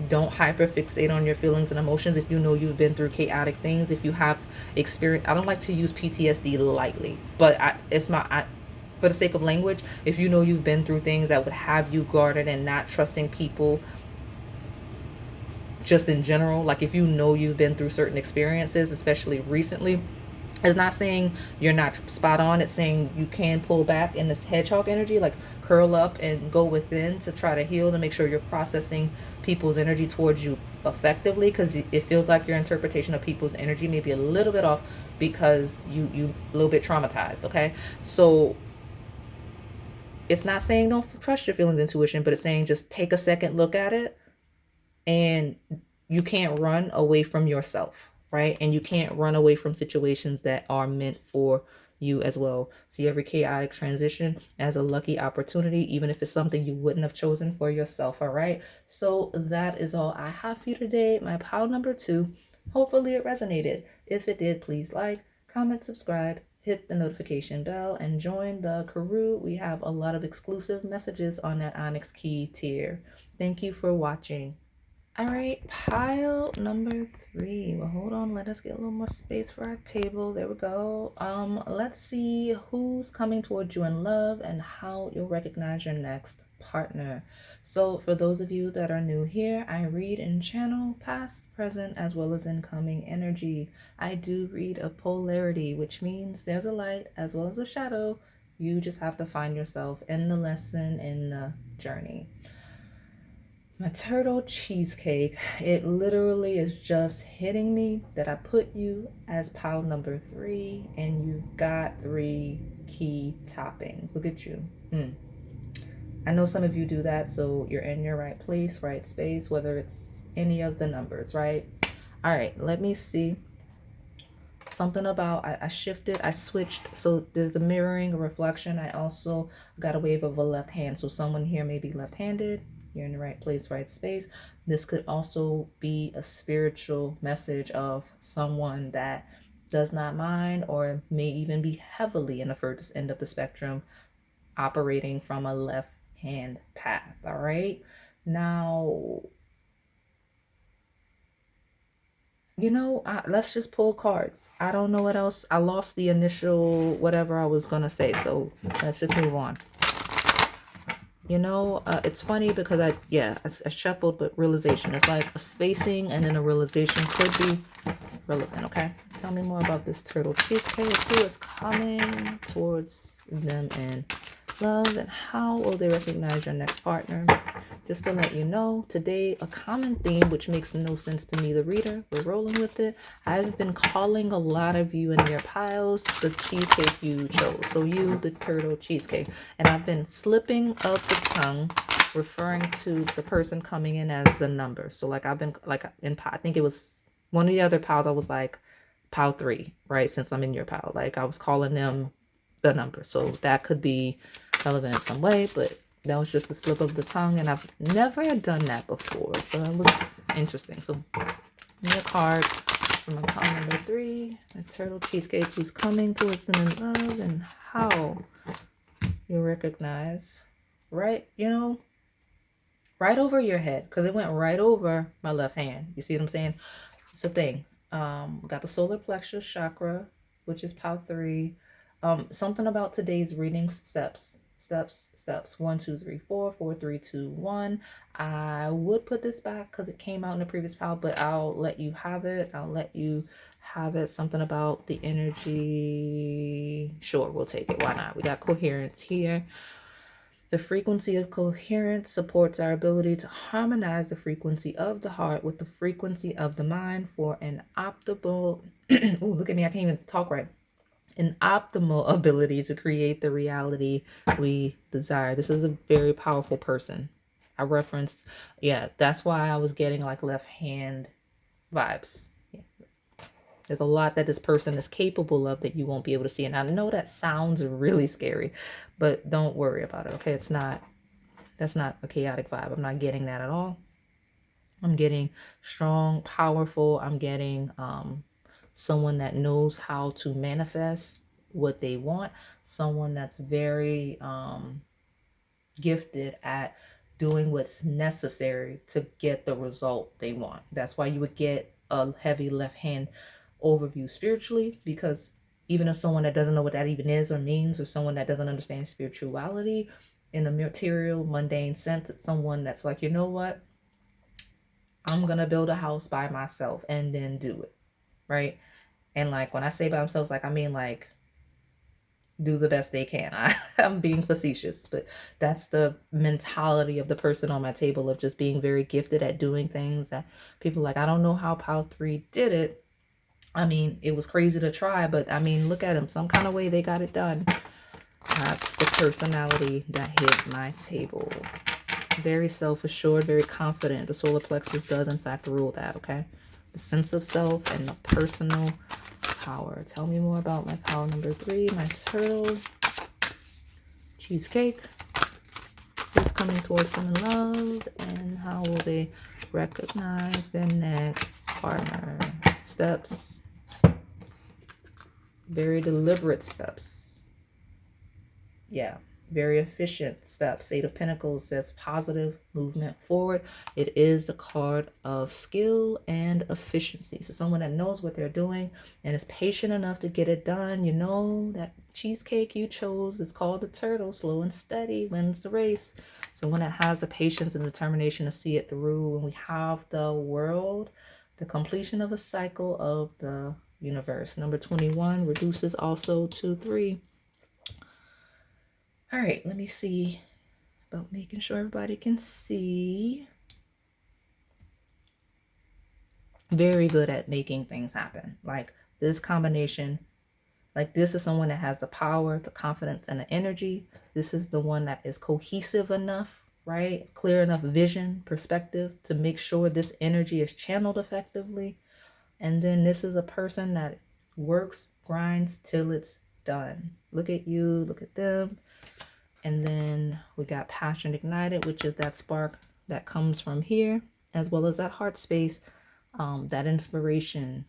Speaker 1: don't hyperfixate on your feelings and emotions. If you know you've been through chaotic things, if you have experience, I don't like to use PTSD lightly, but for the sake of language, if you know you've been through things that would have you guarded and not trusting people just in general, like if you know you've been through certain experiences, especially recently, it's not saying you're not spot on. It's saying you can pull back in this hedgehog energy, like curl up and go within to try to heal, to make sure you're processing people's energy towards you effectively, because it feels like your interpretation of people's energy may be a little bit off because you a little bit traumatized. Okay, so it's not saying don't trust your feelings, intuition, but it's saying just take a second look at it, and you can't run away from yourself, right? And you can't run away from situations that are meant for you as well. See every chaotic transition as a lucky opportunity, even if it's something you wouldn't have chosen for yourself. All right, so that is all I have for you today, my pile number 2. Hopefully it resonated. If it did, please like, comment, subscribe, hit the notification bell, and join the Krewe. We have a lot of exclusive messages on that Onyx key tier. Thank you for watching. All right, pile number 3. Well, hold on. Let us get a little more space for our table. There we go. Let's see who's coming towards you in love and how you'll recognize your next partner. So for those of you that are new here, I read and channel past, present, as well as incoming energy. I do read a polarity, which means there's a light as well as a shadow. You just have to find yourself in the lesson, in the journey. My turtle cheesecake, it literally is just hitting me that I put you as pile number 3 and you got 3 key toppings. Look at you. I know some of you do that, so you're in your right place, right space, whether it's any of the numbers, right? All right, let me see. Something about I shifted, I switched, so there's a mirroring, a reflection. I also got a wave of a left hand, so someone here may be left-handed. You're in the right place, right space. This could also be a spiritual message of someone that does not mind, or may even be heavily in the first end of the spectrum, operating from a left hand path. All right, now let's just pull cards. I don't know what else. I lost the initial whatever I was going to say. So let's just move on. It's funny because I shuffled, but realization. It's like a spacing and then a realization could be relevant, okay? Tell me more about this turtle cheesecake. Who is coming towards them in love, and how will they recognize your next partner? Just to let you know, today a common theme, which makes no sense to me, the reader, we're rolling with it. I've been calling a lot of you in your piles the cheesecake you chose. So you, the turtle cheesecake. And I've been slipping up the tongue, referring to the person coming in as the number. So like I've been like I think it was one of the other piles, I was like pile 3, right? Since I'm in your pile, like I was calling them the number. So that could be relevant in some way, but that was just a slip of the tongue, and I've never done that before, so that was interesting. So your card from a pile number 3, a turtle cheesecake who's coming towards them in love, and how you recognize, right? Right over your head, because it went right over my left hand. You see what I'm saying? It's a thing. We got the solar plexus chakra, which is pile 3. Something about today's readings, steps. 1, 2, 3, 4, 4, 3, 2, 1. I would put this back because it came out in the previous pile, but I'll let you have it. Something about the energy. Sure, we'll take it. Why not? We got coherence here. The frequency of coherence supports our ability to harmonize the frequency of the heart with the frequency of the mind for an optimal, ooh, look at me, I can't even talk right. An optimal ability to create the reality we desire. This is a very powerful person. I referenced, that's why I was getting like left hand vibes. There's a lot that this person is capable of that you won't be able to see. And I know that sounds really scary, but don't worry about it, okay? That's not a chaotic vibe. I'm not getting that at all. I'm getting strong, powerful. I'm getting someone that knows how to manifest what they want. Someone that's very gifted at doing what's necessary to get the result they want. That's why you would get a heavy left hand overview spiritually, because even if someone that doesn't know what that even is or means, or someone that doesn't understand spirituality in a material, mundane sense, it's someone that's like, you know what? I'm going to build a house by myself and then do it, right? And like when I say by themselves, like I mean like do the best they can. I'm being facetious, but that's the mentality of the person on my table, of just being very gifted at doing things that people like, I don't know how pile 3 did it. I mean, it was crazy to try, but I mean, look at them. Some kind of way they got it done. That's the personality that hit my table. Very self-assured, very confident. The solar plexus does, in fact, rule that, okay? The sense of self and the personal power. Tell me more about my power number 3, my turtle cheesecake. Who's coming towards them in love, and how will they recognize their next partner? Steps. Very deliberate steps. Yeah, very efficient steps. 8 of Pentacles says positive movement forward. It is the card of skill and efficiency. So someone that knows what they're doing and is patient enough to get it done. You know, that cheesecake you chose is called the turtle. Slow and steady wins the race. Someone that has the patience and determination to see it through. And we have the world, the completion of a cycle of the universe. Number 21 reduces also to 3. All right, let me see about making sure everybody can see. Very good at making things happen. Like this combination, like this is someone that has the power, the confidence, and the energy. This is the one that is cohesive enough, right? Clear enough vision, perspective to make sure this energy is channeled effectively. And then this is a person that works, grinds till it's done. Look at you, look at them. And then we got passion ignited, which is that spark that comes from here, as well as that heart space, that inspiration,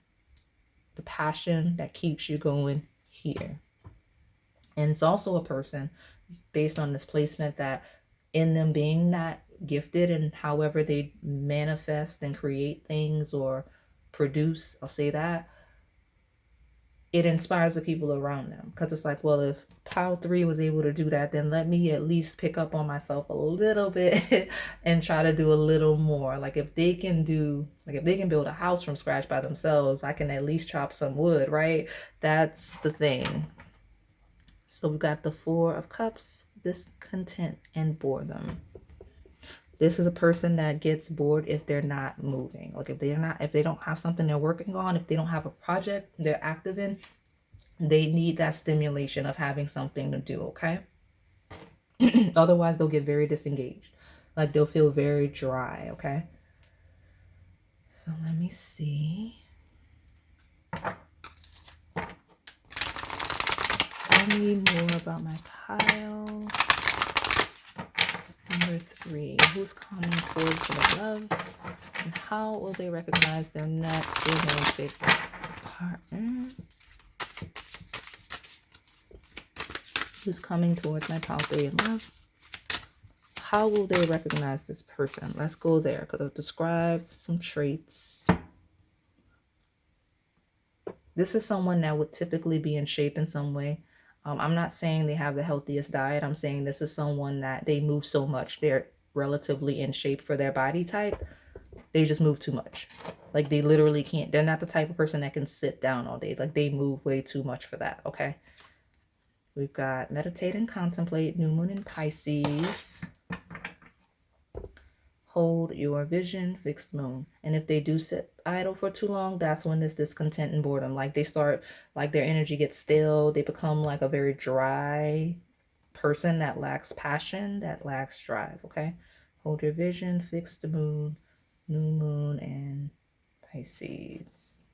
Speaker 1: the passion that keeps you going here. And it's also a person, based on this placement, that in them being that gifted and however they manifest and create things or produce, I'll say that, it inspires the people around them. Because it's like, well, if pile 3 was able to do that, then let me at least pick up on myself a little bit and try to do a little more. Like if they can build a house from scratch by themselves, I can at least chop some wood, right? That's the thing. So we've got the 4 of Cups, discontent and boredom. This is a person that gets bored if they're not moving. Like if they don't have something they're working on, if they don't have a project they're active in, they need that stimulation of having something to do, okay? Otherwise, they'll get very disengaged. Like they'll feel very dry, okay? So let me see. Tell me more about my pile. Number 3, who's coming towards their love? And how will they recognize their next romantic partner? Who's coming towards my pile 3 in love? How will they recognize this person? Let's go there because I've described some traits. This is someone that would typically be in shape in some way. I'm not saying they have the healthiest diet. I'm saying this is someone that they move so much. They're relatively in shape for their body type. They just move too much. Like they literally can't. They're not the type of person that can sit down all day. Like they move way too much for that, okay? We've got meditate and contemplate, new moon in Pisces. Hold your vision, fixed moon. And if they do sit idle for too long, that's when this discontent and boredom, like they start, like their energy gets stale. They become like a very dry person that lacks passion, that lacks drive, okay? Hold your vision, fixed moon, new moon, and Pisces.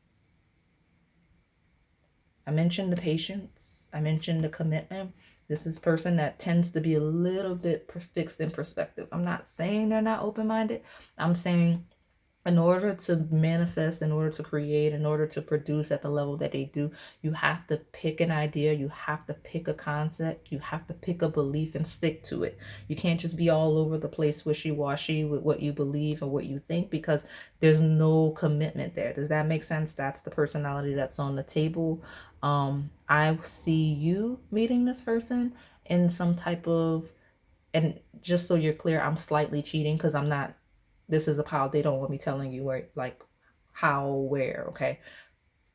Speaker 1: I mentioned the patience. I mentioned the commitment. This is a person that tends to be a little bit fixed in perspective. I'm not saying they're not open-minded. I'm saying in order to manifest, in order to create, in order to produce at the level that they do, you have to pick an idea, you have to pick a concept, you have to pick a belief and stick to it. You can't just be all over the place wishy-washy with what you believe and what you think, because there's no commitment there. Does that make sense? That's the personality that's on the table. I see you meeting this person in some type of, and just so you're clear, I'm slightly cheating because I'm not, this is a pile. They don't want me telling you where, like how, where, okay?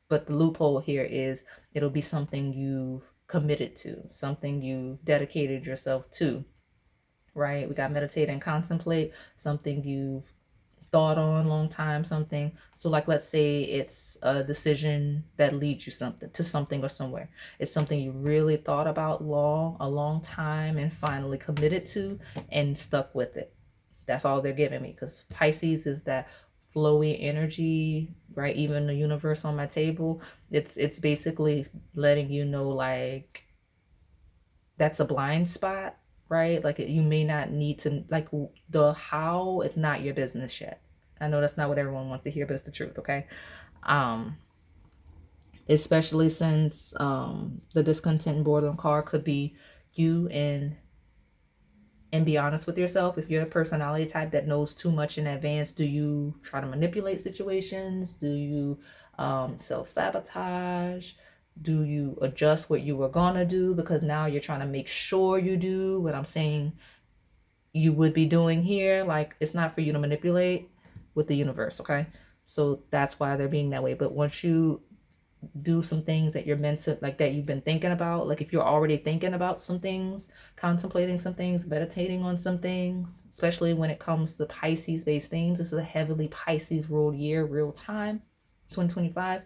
Speaker 1: But the loophole here is it'll be something you've committed to, something you dedicated yourself to, right? We got meditate and contemplate, something you've thought on a long time, something. So like, let's say it's a decision that leads you to something or somewhere. It's something you really thought about a long time and finally committed to and stuck with it. That's all they're giving me, because Pisces is that flowy energy, right? Even the universe on my table, it's basically letting you know, like, that's a blind spot, right? Like you may not need to, like, the how, it's not your business yet. I know that's not what everyone wants to hear, but it's the truth, okay? Especially since the discontent and boredom card could be you, and be honest with yourself. If you're a personality type that knows too much in advance, do you try to manipulate situations? Do you self-sabotage? Do you adjust what you were gonna do because now you're trying to make sure you do what I'm saying you would be doing here? Like, it's not for you to manipulate with the universe, okay? So that's why they're being that way. But once you do some things that you're meant to, like, that you've been thinking about, like if you're already thinking about some things, contemplating some things, meditating on some things, especially when it comes to Pisces based themes, this is a heavily Pisces ruled year, real time, 2025.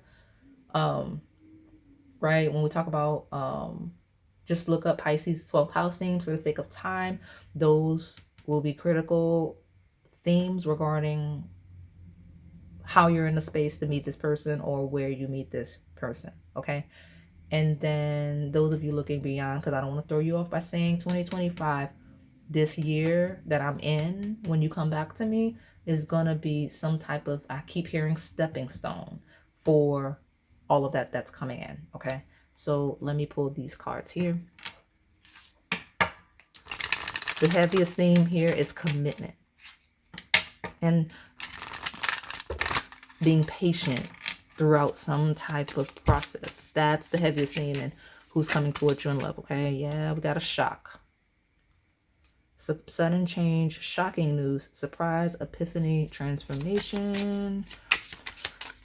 Speaker 1: Right, when we talk about just look up Pisces 12th house themes for the sake of time. Those will be critical themes regarding how you're in the space to meet this person or where you meet this person, okay? And then those of you looking beyond, because I don't want to throw you off by saying 2025, this year that I'm in, when you come back to me, is going to be some type of, I keep hearing stepping stone for all of that that's coming in, okay? So let me pull these cards here. The heaviest theme here is commitment. And being patient throughout some type of process. That's the heaviest thing and who's coming towards you in love, okay? Yeah, we got a shock. Sudden change, shocking news, surprise, epiphany, transformation.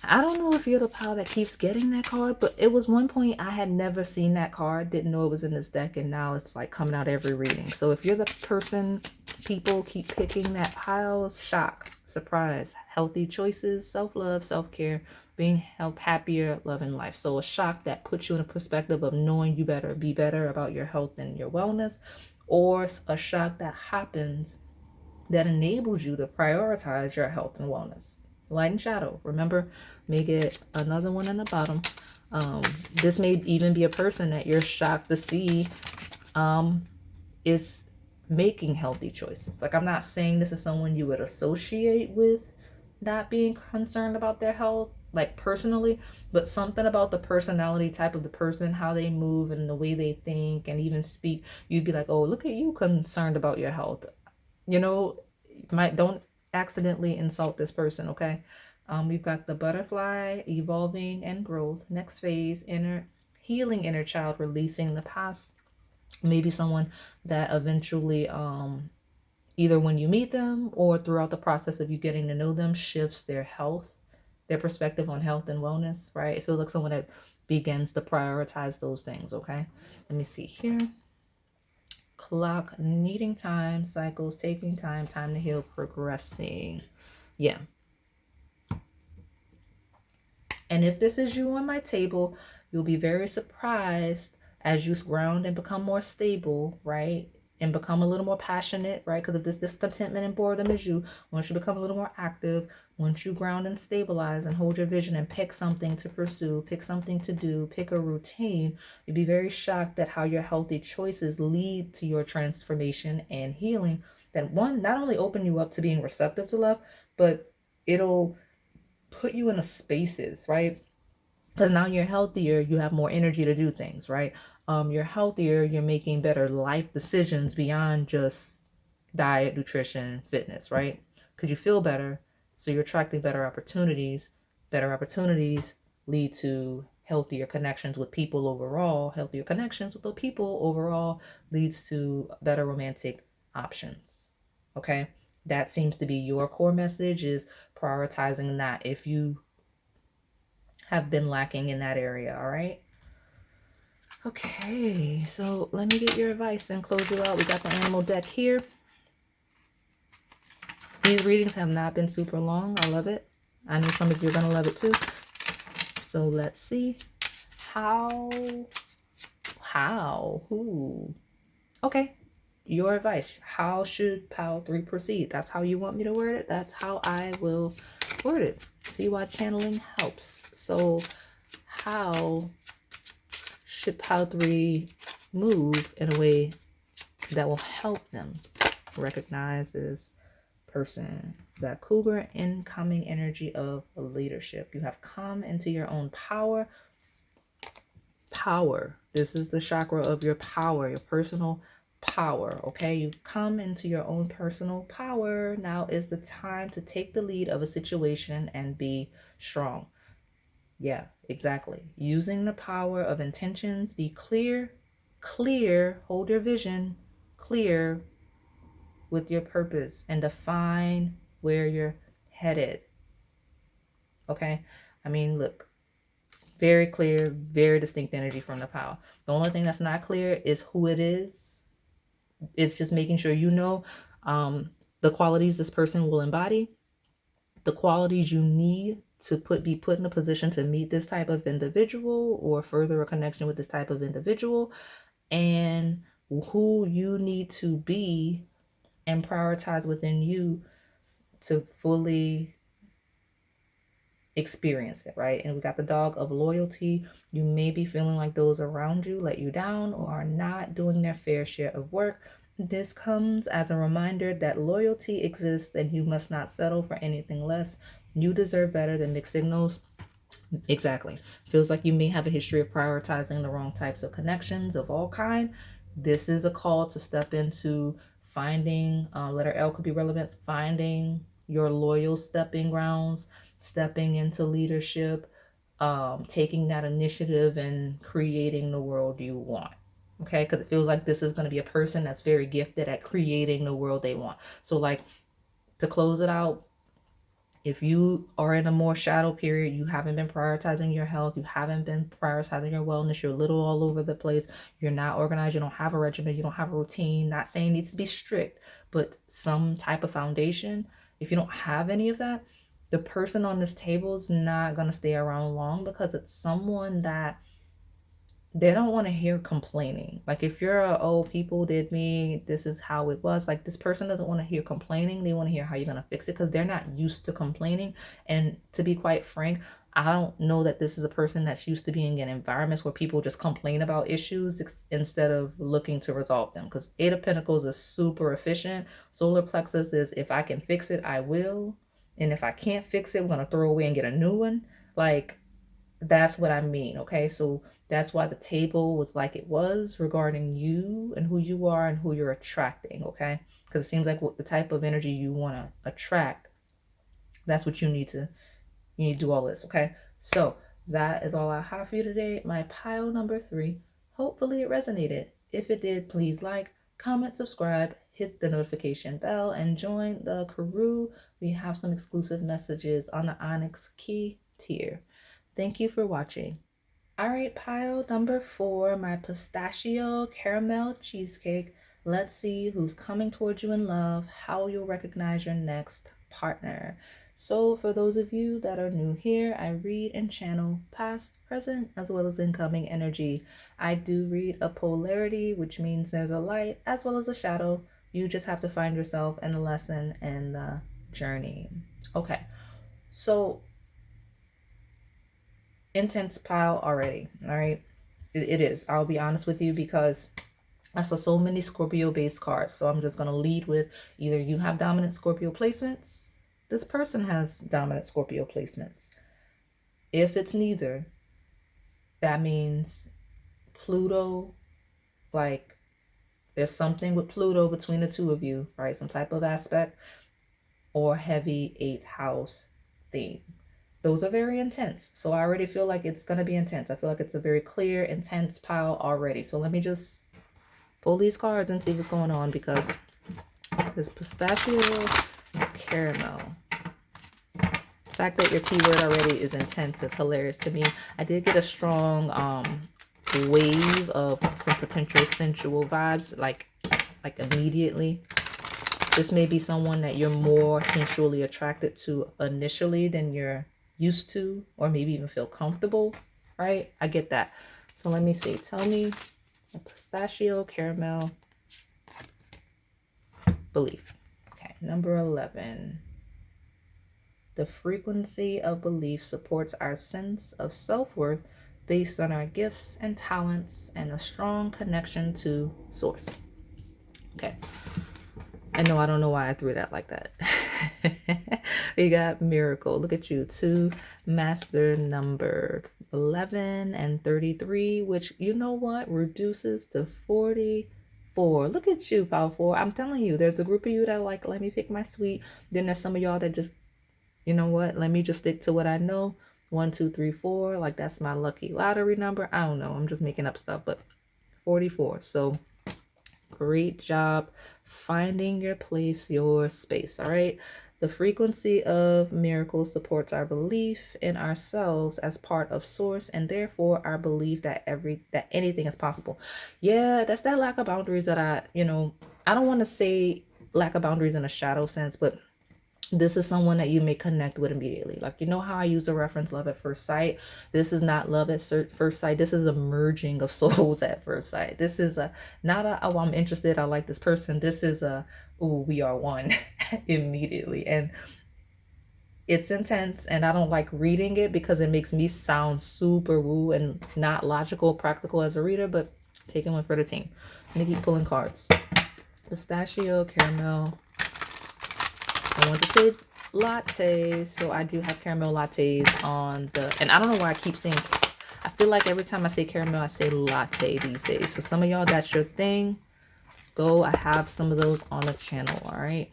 Speaker 1: I don't know if you're the pile that keeps getting that card, but it was one point I had never seen that card, didn't know it was in this deck, and now it's like coming out every reading. So if you're the person, people keep picking that pile, shock, surprise, healthy choices, self-love, self-care, being happier, loving life. So a shock that puts you in a perspective of knowing you better, be better about your health and your wellness, or a shock that happens that enables you to prioritize your health and wellness. Light and shadow. Remember, may get another one in the bottom. This may even be a person that you're shocked to see is making healthy choices. Like, I'm not saying this is someone you would associate with not being concerned about their health, like personally, but something about the personality type of the person, how they move and the way they think and even speak, you'd be like, oh, look at you concerned about your health. You know, don't accidentally insult this person, okay? We've got the butterfly, evolving and growth. Next phase, healing inner child, releasing the past. Maybe someone that eventually, either when you meet them or throughout the process of you getting to know them, shifts their health, their perspective on health and wellness, right? It feels like someone that begins to prioritize those things, okay? Let me see here. Clock, needing time, cycles, taking time, time to heal, progressing. Yeah. And if this is you on my table, you'll be very surprised as you ground and become more stable, right? And become a little more passionate, right? Because if this discontentment and boredom is you, once you become a little more active, once you ground and stabilize and hold your vision and pick something to pursue, pick something to do, pick a routine, you'd be very shocked at how your healthy choices lead to your transformation and healing. That one, not only open you up to being receptive to love, but it'll put you in a spaces, right? Because now you're healthier, you have more energy to do things, right? You're healthier, you're making better life decisions beyond just diet, nutrition, fitness, right? Because you feel better, so you're attracting better opportunities. Better opportunities lead to healthier connections with people overall. Healthier connections with the people overall leads to better romantic options. Okay, that seems to be your core message, is prioritizing that if you have been lacking in that area. All right. Okay, so let me get your advice and close you out. We got the animal deck here. These readings have not been super long. I love it. I know some of you are going to love it too. So let's see. Who? Okay, your advice. How should pile 3 proceed? That's how you want me to word it. That's how I will word it. See why channeling helps. So how should pile 3 move in a way that will help them recognize this person? That cougar, incoming energy of leadership. You have come into your own power. This is the chakra of your power, your personal power. Okay, you've come into your own personal power. Now is the time to take the lead of a situation and be strong. Yeah, exactly. Using the power of intentions. Be clear, hold your vision clear with your purpose and define where you're headed. Okay, I mean, look, very clear, very distinct energy from the power. The only thing that's not clear is who it is. It's just making sure you know the qualities this person will embody, the qualities you need to be put in a position to meet this type of individual or further a connection with this type of individual, and who you need to be and prioritize within you to fully experience it, right? And we got the dog of loyalty. You may be feeling like those around you let you down or are not doing their fair share of work. This comes as a reminder that loyalty exists and you must not settle for anything less. You deserve better than mixed signals. Exactly. Feels like you may have a history of prioritizing the wrong types of connections of all kind. This is a call to step into finding, letter L could be relevant, finding your loyal stepping grounds, stepping into leadership, taking that initiative and creating the world you want. Okay, because it feels like this is going to be a person that's very gifted at creating the world they want. So like, to close it out, if you are in a more shadow period, you haven't been prioritizing your health, you haven't been prioritizing your wellness, you're a little all over the place, you're not organized, you don't have a regimen, you don't have a routine, not saying it needs to be strict, but some type of foundation. If you don't have any of that, the person on this table is not going to stay around long, because it's someone that they don't want to hear complaining. Like, if you're oh, people did me, this is how it was, like, this person doesn't want to hear complaining. They want to hear how you're going to fix it, because they're not used to complaining. And to be quite frank, I don't know that this is a person that's used to being in environments where people just complain about issues instead of looking to resolve them. Because Eight of Pentacles is super efficient. Solar plexus is, if I can fix it, I will. And if I can't fix it, we're going to throw away and get a new one. Like, that's what I mean. Okay, so that's why the table was like it was, regarding you and who you are and who you're attracting. Okay, because it seems like what the type of energy you want to attract, that's what you need to do all this. Okay, so that is all I have for you today, my pile number 3. Hopefully it resonated. If it did, please like, comment, subscribe, hit the notification bell, and join the Krewe. We have some exclusive messages on the Onyx key tier. Thank you for watching. All right, pile number 4, my pistachio caramel cheesecake. Let's see who's coming towards you in love, how you'll recognize your next partner. So for those of you that are new here, I read and channel past, present, as well as incoming energy. I do read a polarity, which means there's a light as well as a shadow. You just have to find yourself in the lesson and the journey. Okay, so intense pile already. All right, it is. I'll be honest with you, because I saw so many Scorpio based cards. So I'm just going to lead with, either you have dominant Scorpio placements, this person has dominant Scorpio placements. If it's neither, that means Pluto, like, there's something with Pluto between the two of you, right? Some type of aspect or heavy 8th house theme. Those are very intense. So I already feel like it's going to be intense. I feel like it's a very clear, intense pile already. So let me just pull these cards and see what's going on, because this pistachio caramel. The fact that your keyword already is intense is hilarious to me. I did get a strong wave of some potential sensual vibes, like immediately. This may be someone that you're more sensually attracted to initially than you're used to, or maybe even feel comfortable, right? I get that. So let me see. Tell me the pistachio caramel belief. Okay, number 11. The frequency of belief supports our sense of self-worth based on our gifts and talents and a strong connection to source. Okay. I know, I don't know why I threw that like that. We got miracle. Look at you. 2 master number 11 and 33, which, you know what, reduces to 44. Look at you, Power 4. I'm telling you, there's a group of you that are like, let me pick my sweet. Then there's some of y'all that just, you know what, let me just stick to what I know. 1, 2, 3, 4. Like, that's my lucky lottery number. I don't know. I'm just making up stuff, but 44. So great job finding your place, your space. All right. The frequency of miracles supports our belief in ourselves as part of source, and therefore our belief that anything is possible. Yeah, that's that lack of boundaries that I don't want to say lack of boundaries in a shadow sense, but this is someone that you may connect with immediately. Like, you know how I use the reference love at first sight? This is not love at first sight. This is a merging of souls at first sight. This is not a, oh, I'm interested, I like this person. This is a, oh, we are one immediately. And it's intense, and I don't like reading it because it makes me sound super woo and not logical, practical as a reader, but taking one for the team. Let me keep pulling cards. Pistachio, caramel. I want to say latte, so I do have caramel lattes on the, and I don't know why I keep saying, I feel like every time I say caramel, I say latte these days. So some of y'all, that's your thing. Go, I have some of those on the channel, all right?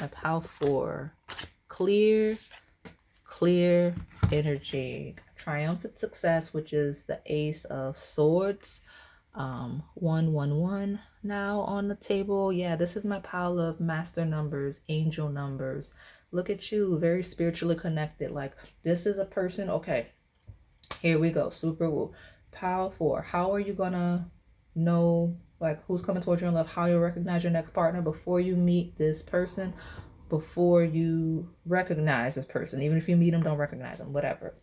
Speaker 1: A power 4. Clear clear energy. Triumphant success, which is the Ace of Swords. 111 now on the table. Yeah, this is my pile of master numbers, angel numbers. Look at you, very spiritually connected. Like, this is a person. Okay, here we go. Super woo. Pile 4. How are you gonna know like who's coming towards you in love? How you recognize your next partner before you meet this person, before you recognize this person. Even if you meet them, don't recognize them, whatever.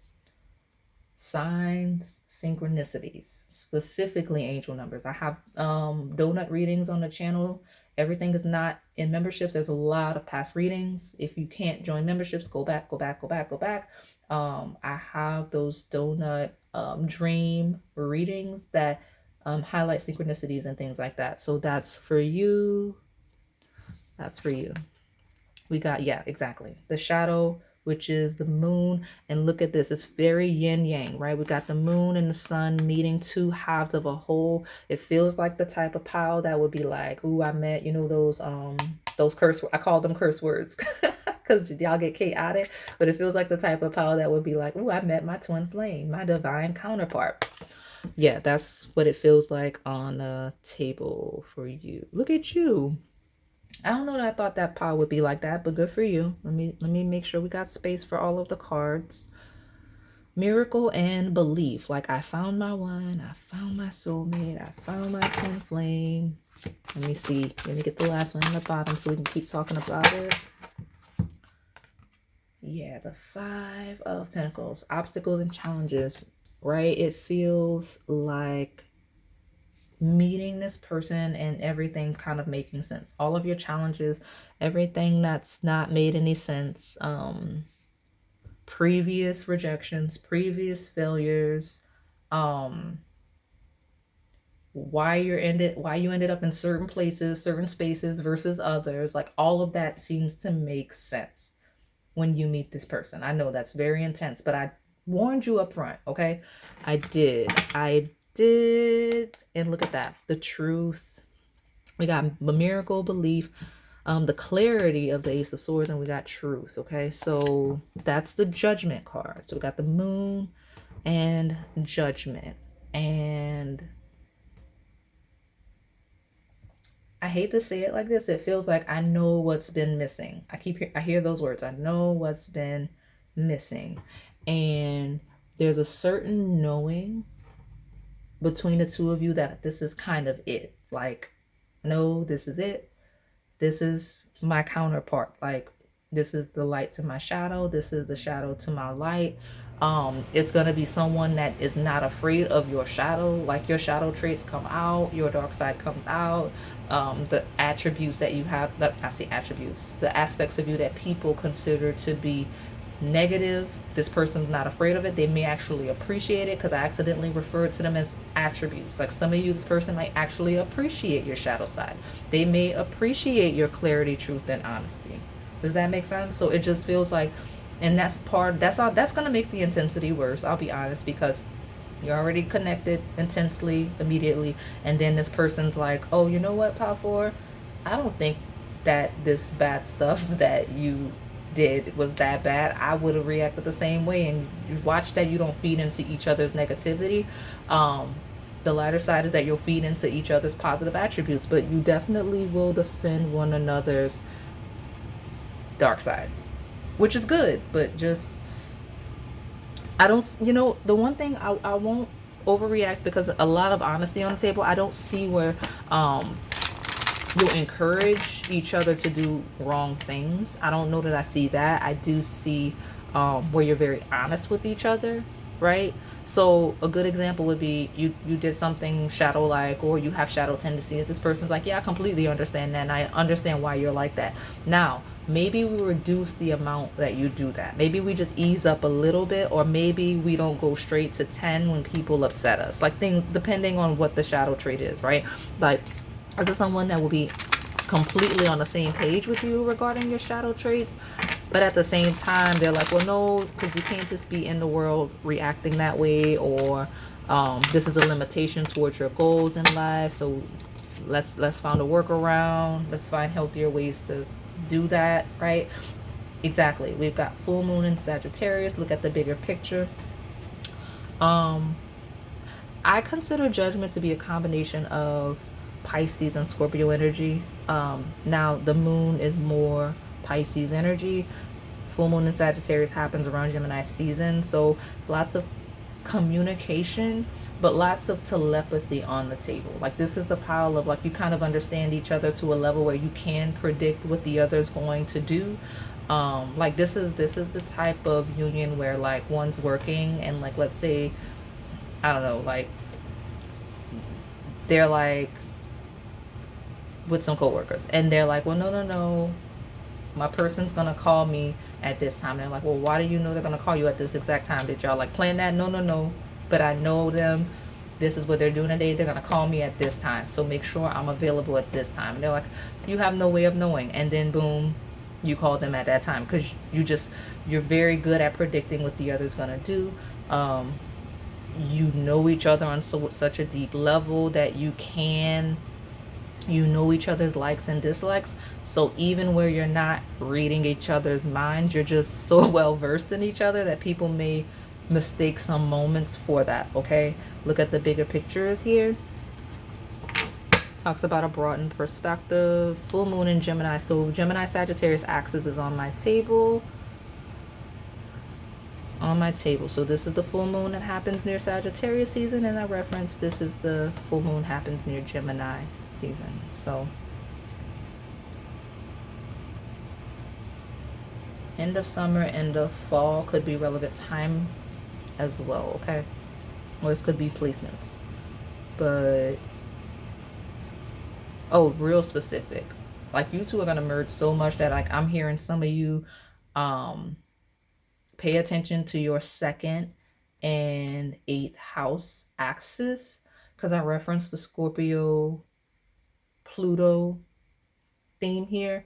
Speaker 1: Signs, synchronicities, specifically angel numbers. I have donut readings on the channel. Everything is not in memberships. There's a lot of past readings. If you can't join memberships, go back. I have those donut dream readings that highlight synchronicities and things like that. So that's for you. That's for you. We got, yeah, exactly. The shadow, which is the moon. And look at this. It's very yin yang, right? We got the moon and the sun meeting, two halves of a whole. It feels like the type of pile that would be like, ooh, I met, you know, those curse, I call them curse words because y'all get chaotic. But it feels like the type of pile that would be like, ooh, I met my twin flame, my divine counterpart. Yeah, that's what it feels like on the table for you. Look at you. I don't know that I thought that pile would be like that, but good for you. Let me make sure we got space for all of the cards. Miracle and belief. Like, I found my one, I found my soulmate, I found my twin flame. Let me see. Let me get the last one in the bottom so we can keep talking about it. Yeah, the 5 of Pentacles. Obstacles and challenges, right? It feels like meeting this person and everything kind of making sense. All of your challenges, everything that's not made any sense, previous rejections, previous failures, why you ended up in certain places, certain spaces versus others, like all of that seems to make sense when you meet this person. I know that's very intense, but I warned you up front, okay? I did. And look at that, the truth. We got the miracle, belief, the clarity of the Ace of Swords, and we got truth. Okay, so that's the Judgment card. So we got the moon and Judgment. And I hate to say it like this, it feels like I know what's been missing. I hear those words, I know what's been missing. And there's a certain knowing between the two of you that this is kind of it. Like, no, this is it. This is my counterpart. Like, this is the light to my shadow. This is the shadow to my light. It's going to be someone that is not afraid of your shadow. Like, your shadow traits come out, your dark side comes out. The attributes that you have, I say attributes, the aspects of you that people consider to be negative, this person's not afraid of it. They may actually appreciate it, because I accidentally referred to them as attributes. Like, some of you, this person might actually appreciate your shadow side. They may appreciate your clarity, truth, and honesty. Does that make sense? So it just feels like, and that's going to make the intensity worse, I'll be honest, because you're already connected intensely immediately, and then this person's like, oh, you know what, Pile 4, I don't think that this bad stuff that you did was that bad. I would have reacted the same way. And you watch that you don't feed into each other's negativity. The lighter side is that you'll feed into each other's positive attributes, but you definitely will defend one another's dark sides, which is good. But just, I don't, you know, the one thing I won't overreact, because a lot of honesty on the table. I don't see where you'll encourage each other to do wrong things. I don't know that I see that. I do see where you're very honest with each other, right? So a good example would be you did something shadow like, or you have shadow tendencies. This person's like, yeah, I completely understand that, and I understand why you're like that. Now, maybe we reduce the amount that you do that. Maybe we just ease up a little bit, or maybe we don't go straight to 10 when people upset us. Like, things depending on what the shadow trait is, right? Like, is it someone that will be completely on the same page with you regarding your shadow traits, but at the same time they're like, well, no, because you can't just be in the world reacting that way, or this is a limitation towards your goals in life, so let's find a workaround, let's find healthier ways to do that, right? Exactly. We've got full moon in Sagittarius. Look at the bigger picture. Um, I consider judgment to be a combination of Pisces and Scorpio energy. Now, the moon is more Pisces energy. Full moon in Sagittarius happens around Gemini season. So lots of communication, but lots of telepathy on the table. Like this is a pile of like you kind of understand each other to a level where you can predict what the other's going to do. Like this is the type of union where like one's working and like let's say I don't know, like they're like with some coworkers and they're like, well, no, my person's gonna call me at this time. And they're like, well, why do you know they're gonna call you at this exact time? Did y'all like plan that? No, but I know them. This is what they're doing today. They're gonna call me at this time, so make sure I'm available at this time. And they're like, you have no way of knowing. And then boom, you call them at that time because you're very good at predicting what the other's gonna do. You know each other on such a deep level that you know each other's likes and dislikes. So even where you're not reading each other's minds, you're just so well versed in each other that people may mistake some moments for that. Okay, look at the bigger pictures here. Talks about a broadened perspective. Full moon in Gemini. So Gemini Sagittarius axis is on my table. So this is the full moon that happens near Sagittarius season, and I reference this is the full moon happens near Gemini season. So end of summer, end of fall could be relevant times as well, okay? Or this could be placements. But real specific. Like you two are gonna merge so much that like I'm hearing some of you pay attention to your second and eighth house axis because I referenced the Scorpio Pluto theme here.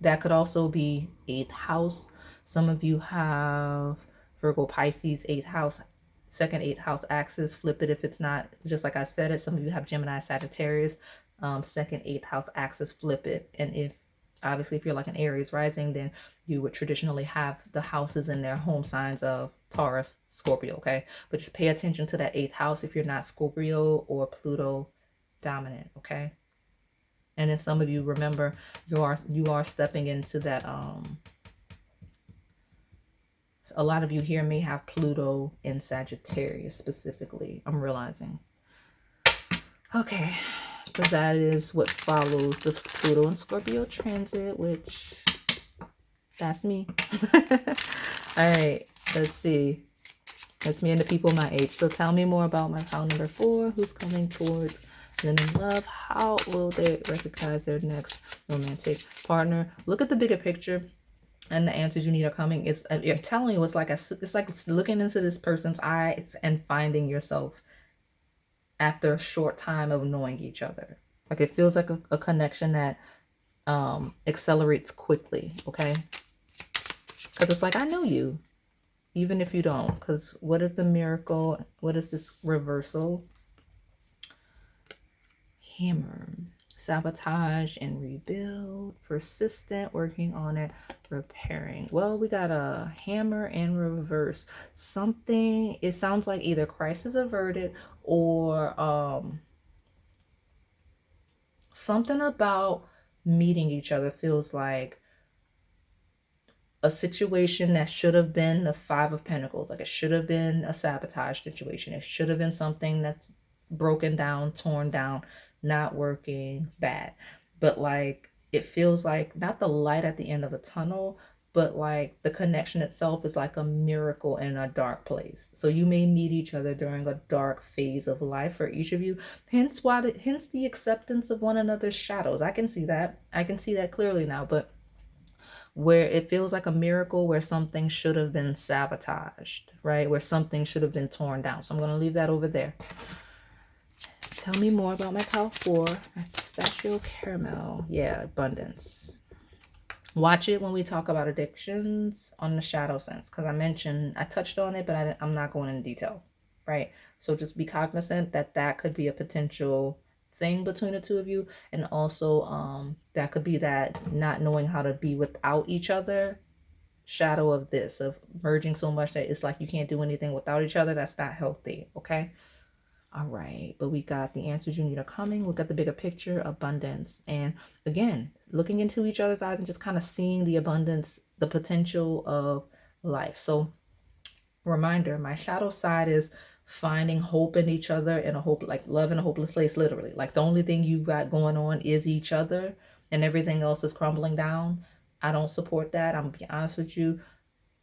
Speaker 1: That could also be eighth house. Some of you have Virgo Pisces eighth house, second eighth house axis. Flip it if it's not just like I said it. Some of you have Gemini Sagittarius, second eighth house axis. Flip it. And if obviously if you're like an Aries rising, then you would traditionally have the houses in their home signs of Taurus, Scorpio, okay? But just pay attention to that eighth house if you're not Scorpio or Pluto dominant, okay? And then some of you remember you are stepping into that a lot of you here may have Pluto in Sagittarius specifically. I'm realizing. Okay. Because that is what follows the Pluto and Scorpio transit, which that's me. All right. Let's see. That's me and the people my age. So tell me more about my pile number 4. Who's coming towards them in love? How will they recognize their next romantic partner? Look at the bigger picture, and the answers you need are coming. I'm telling you, it's like it's looking into this person's eyes and finding yourself after a short time of knowing each other. Like it feels like a connection that accelerates quickly. Okay, because it's like I know you, even if you don't. Because what is the miracle? What is this reversal? Hammer. Sabotage and rebuild. Persistent, working on it, repairing. Well, we got a hammer and reverse. Something, it sounds like either crisis averted or something about meeting each other feels like a situation that should have been the 5 of Pentacles. Like it should have been a sabotage situation. It should have been something that's broken down, torn down, not working, bad. But like it feels like not the light at the end of the tunnel, but like the connection itself is like a miracle in a dark place. So you may meet each other during a dark phase of life for each of you. Hence the acceptance of one another's shadows. I can see that. I can see that clearly now, but where it feels like a miracle where something should have been sabotaged, right? Where something should have been torn down. So I'm going to leave that over there. Tell me more about my pile 4. My pistachio caramel. Yeah, abundance. Watch it when we talk about addictions on the shadow sense. Because I touched on it, but I'm not going into detail, right? So just be cognizant that that could be a potential thing between the two of you. And also that could be that not knowing how to be without each other shadow of this, of merging so much that it's like you can't do anything without each other. That's not healthy. Okay. All right, but we got the answers you need are coming. Look at the bigger picture, abundance. And again, looking into each other's eyes and just kind of seeing the abundance, the potential of life. So reminder, my shadow side is finding hope in each other, and a hope, like love in a hopeless place, literally. Like the only thing you got going on is each other and everything else is crumbling down. I don't support that. I'm gonna be honest with you.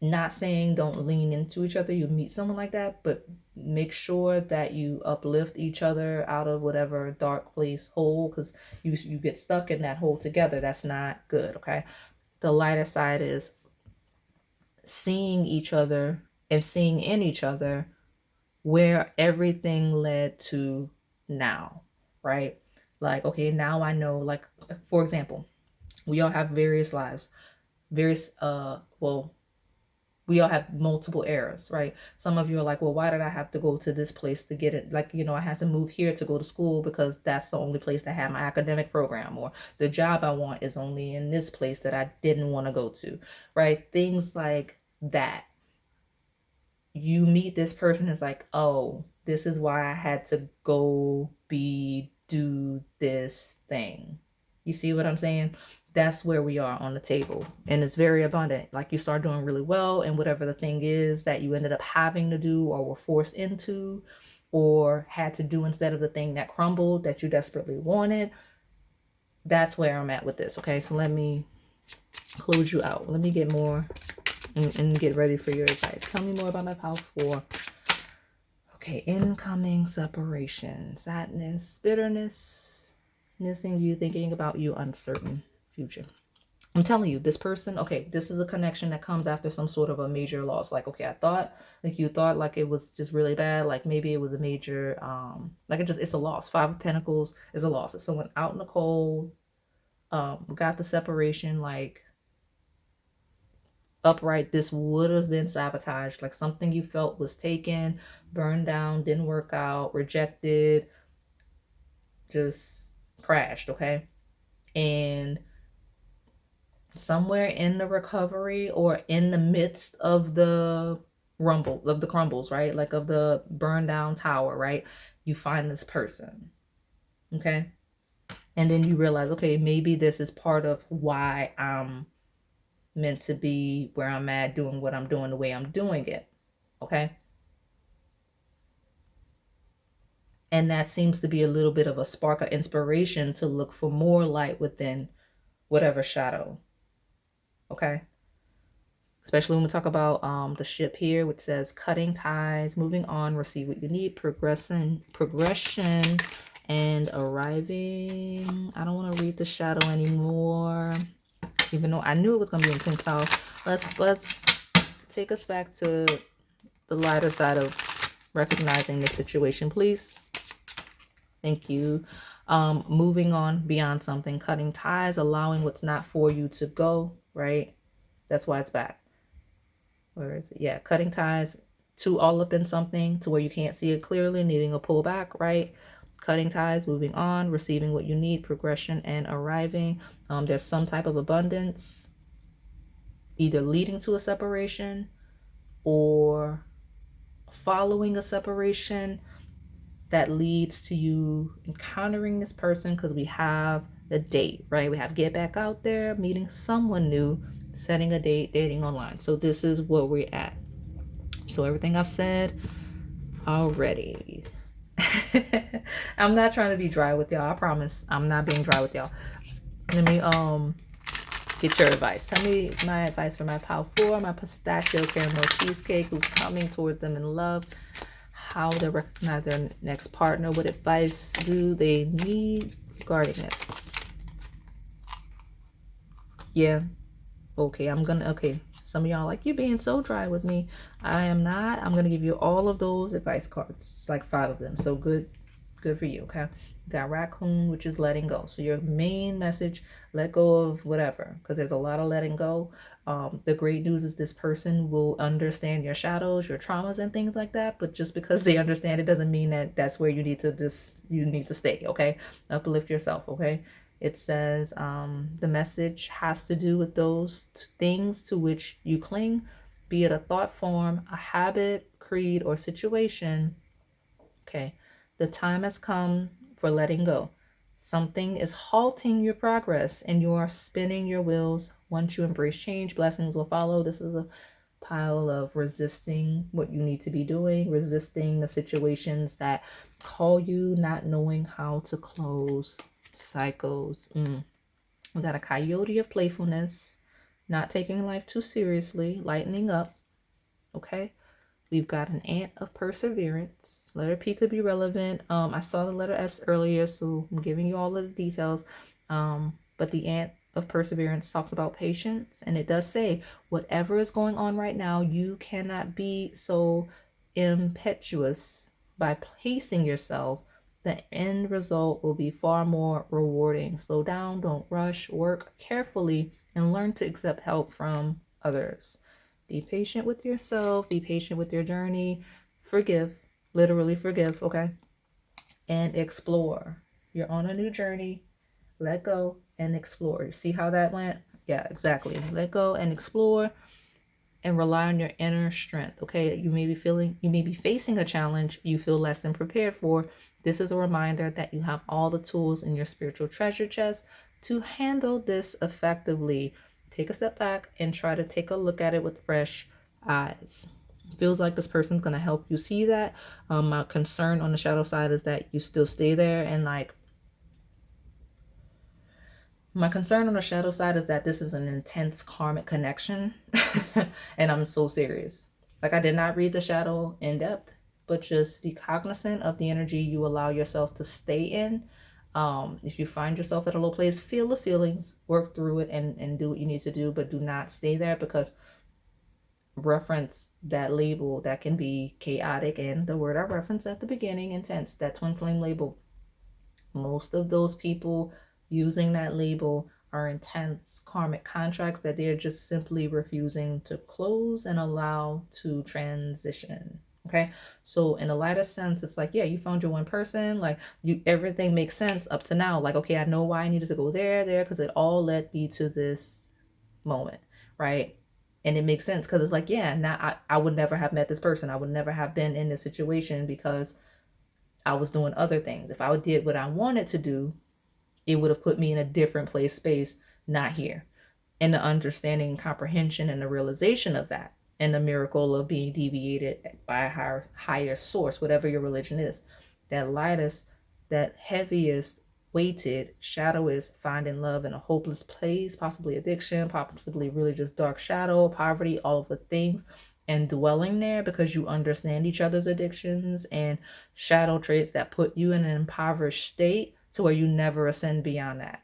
Speaker 1: Not saying don't lean into each other. You meet someone like that, but make sure that you uplift each other out of whatever dark place hole, because you get stuck in that hole together. That's not good. Okay. The lighter side is seeing each other and seeing in each other where everything led to now, right? Like, okay, now I know, like, for example, we all have various lives, various, well, we all have multiple eras, right? Some of you are like, well, why did I have to go to this place to get it? Like, I had to move here to go to school because that's the only place that had my academic program, or the job I want is only in this place that I didn't want to go to, right? Things like that. You meet this person, it's like, oh, this is why I had to go do this thing. You see what I'm saying? That's where we are on the table. And it's very abundant. Like you start doing really well, and whatever the thing is that you ended up having to do or were forced into or had to do instead of the thing that crumbled that you desperately wanted, that's where I'm at with this. Okay, so let me close you out. Let me get more and get ready for your advice. Tell me more about my pile 4. Okay, incoming separation, sadness, bitterness, missing you, thinking about you, uncertain future. I'm telling you, this person, okay, this is a connection that comes after some sort of a major loss. Like, okay, I thought, like you thought like it was just really bad. Like maybe it was a major, like it's a loss. 5 of Pentacles is a loss. It's someone out in the cold, got the separation, like upright. This would have been sabotaged. Like something you felt was taken, burned down, didn't work out, rejected, just crashed. Okay. And somewhere in the recovery or in the midst of the rumble of the crumbles, right? Like of the burned down tower, right? You find this person. Okay. And then you realize, okay, maybe this is part of why I'm meant to be where I'm at, doing what I'm doing the way I'm doing it. Okay. And that seems to be a little bit of a spark of inspiration to look for more light within whatever shadow. Okay. Especially when we talk about the ship here, which says cutting ties, moving on, receive what you need, progression, and arriving. I don't want to read the shadow anymore, even though I knew it was going to be in 10th house. Let's take us back to the lighter side of recognizing the situation, please. Thank you. Moving on beyond something, cutting ties, allowing what's not for you to go, right? That's why it's back. Where is it? Yeah, cutting ties to all up in something to where you can't see it clearly, needing a pullback, right? Cutting ties, moving on, receiving what you need, progression, and arriving. There's some type of abundance either leading to a separation or following a separation that leads to you encountering this person, because we have a date, right? We have get back out there, meeting someone new, setting a date, dating online. So this is where we're at. So everything I've said already. I'm not trying to be dry with y'all. I promise I'm not being dry with y'all. Let me get your advice. Tell me my advice for my pile 4, my pistachio caramel cheesecake, who's coming towards them in love. How they recognize their next partner. What advice do they need regarding this? Yeah. Okay, okay. Some of y'all like, you're being so dry with me. I am not. I'm going to give you all of those advice cards, like 5 of them. So good Good for you, okay? You got raccoon, which is letting go. So your main message, let go of whatever, because there's a lot of letting go. The great news is this person will understand your shadows, your traumas, and things like that. But just because they understand it doesn't mean that that's where you need to stay, okay? Uplift yourself, okay? It says the message has to do with those things to which you cling, be it a thought form, a habit, creed, or situation. Okay, the time has come for letting go. Something is halting your progress and you are spinning your wheels. Once you embrace change, blessings will follow. This is a pile of resisting what you need to be doing, resisting the situations that call you, not knowing how to close cycles. We got a coyote of playfulness, not taking life too seriously, lightening up. Okay, we've got an ant of perseverance. Letter P could be relevant. I saw the letter S earlier, so I'm giving you all of the details. But the ant of perseverance talks about patience, and it does say whatever is going on right now, you cannot be so impetuous by pacing yourself. The end result will be far more rewarding. Slow down, don't rush, work carefully, and learn to accept help from others. Be patient with yourself, be patient with your journey, forgive, literally forgive, okay? And explore. You're on a new journey. Let go and explore. See how that went? Yeah, exactly. Let go and explore and rely on your inner strength. Okay, you may be facing a challenge you feel less than prepared for. This is a reminder that you have all the tools in your spiritual treasure chest to handle this effectively. Take a step back and try to take a look at it with fresh eyes. Feels like this person's gonna help you see that. My concern on the shadow side is that you still stay there and like my concern on the shadow side is that this is an intense karmic connection, and I'm so serious. Like, I did not read the shadow in depth, but just be cognizant of the energy you allow yourself to stay in. If you find yourself at a low place, feel the feelings, work through it, and do what you need to do, but do not stay there because reference that label that can be chaotic, and the word I referenced at the beginning, intense, that twin flame label. Most of those people using that label are intense karmic contracts that they're just simply refusing to close and allow to transition. Okay, so in a lighter sense, it's like, yeah, you found your one person, like you, everything makes sense up to now. Like, okay, I know why I needed to go there, because it all led me to this moment, right? And it makes sense because it's like, yeah, now I would never have met this person. I would never have been in this situation because I was doing other things. If I did what I wanted to do, it would have put me in a different place, space, not here. And the understanding and comprehension and the realization of that, and the miracle of being deviated by a higher source, whatever your religion is, that lightest, that heaviest weighted shadow is finding love in a hopeless place, possibly addiction, possibly really just dark shadow, poverty, all of the things, and dwelling there because you understand each other's addictions and shadow traits that put you in an impoverished state to where you never ascend beyond that.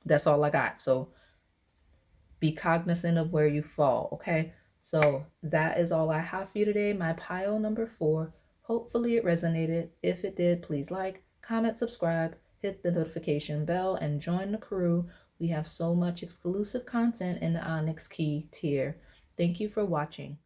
Speaker 1: That's all I got. So be cognizant of where you fall, okay? So that is all I have for you today. My pile number 4. Hopefully it resonated. If it did, please like, comment, subscribe, hit the notification bell, and join the crew. We have so much exclusive content in the Onyx Key tier. Thank you for watching.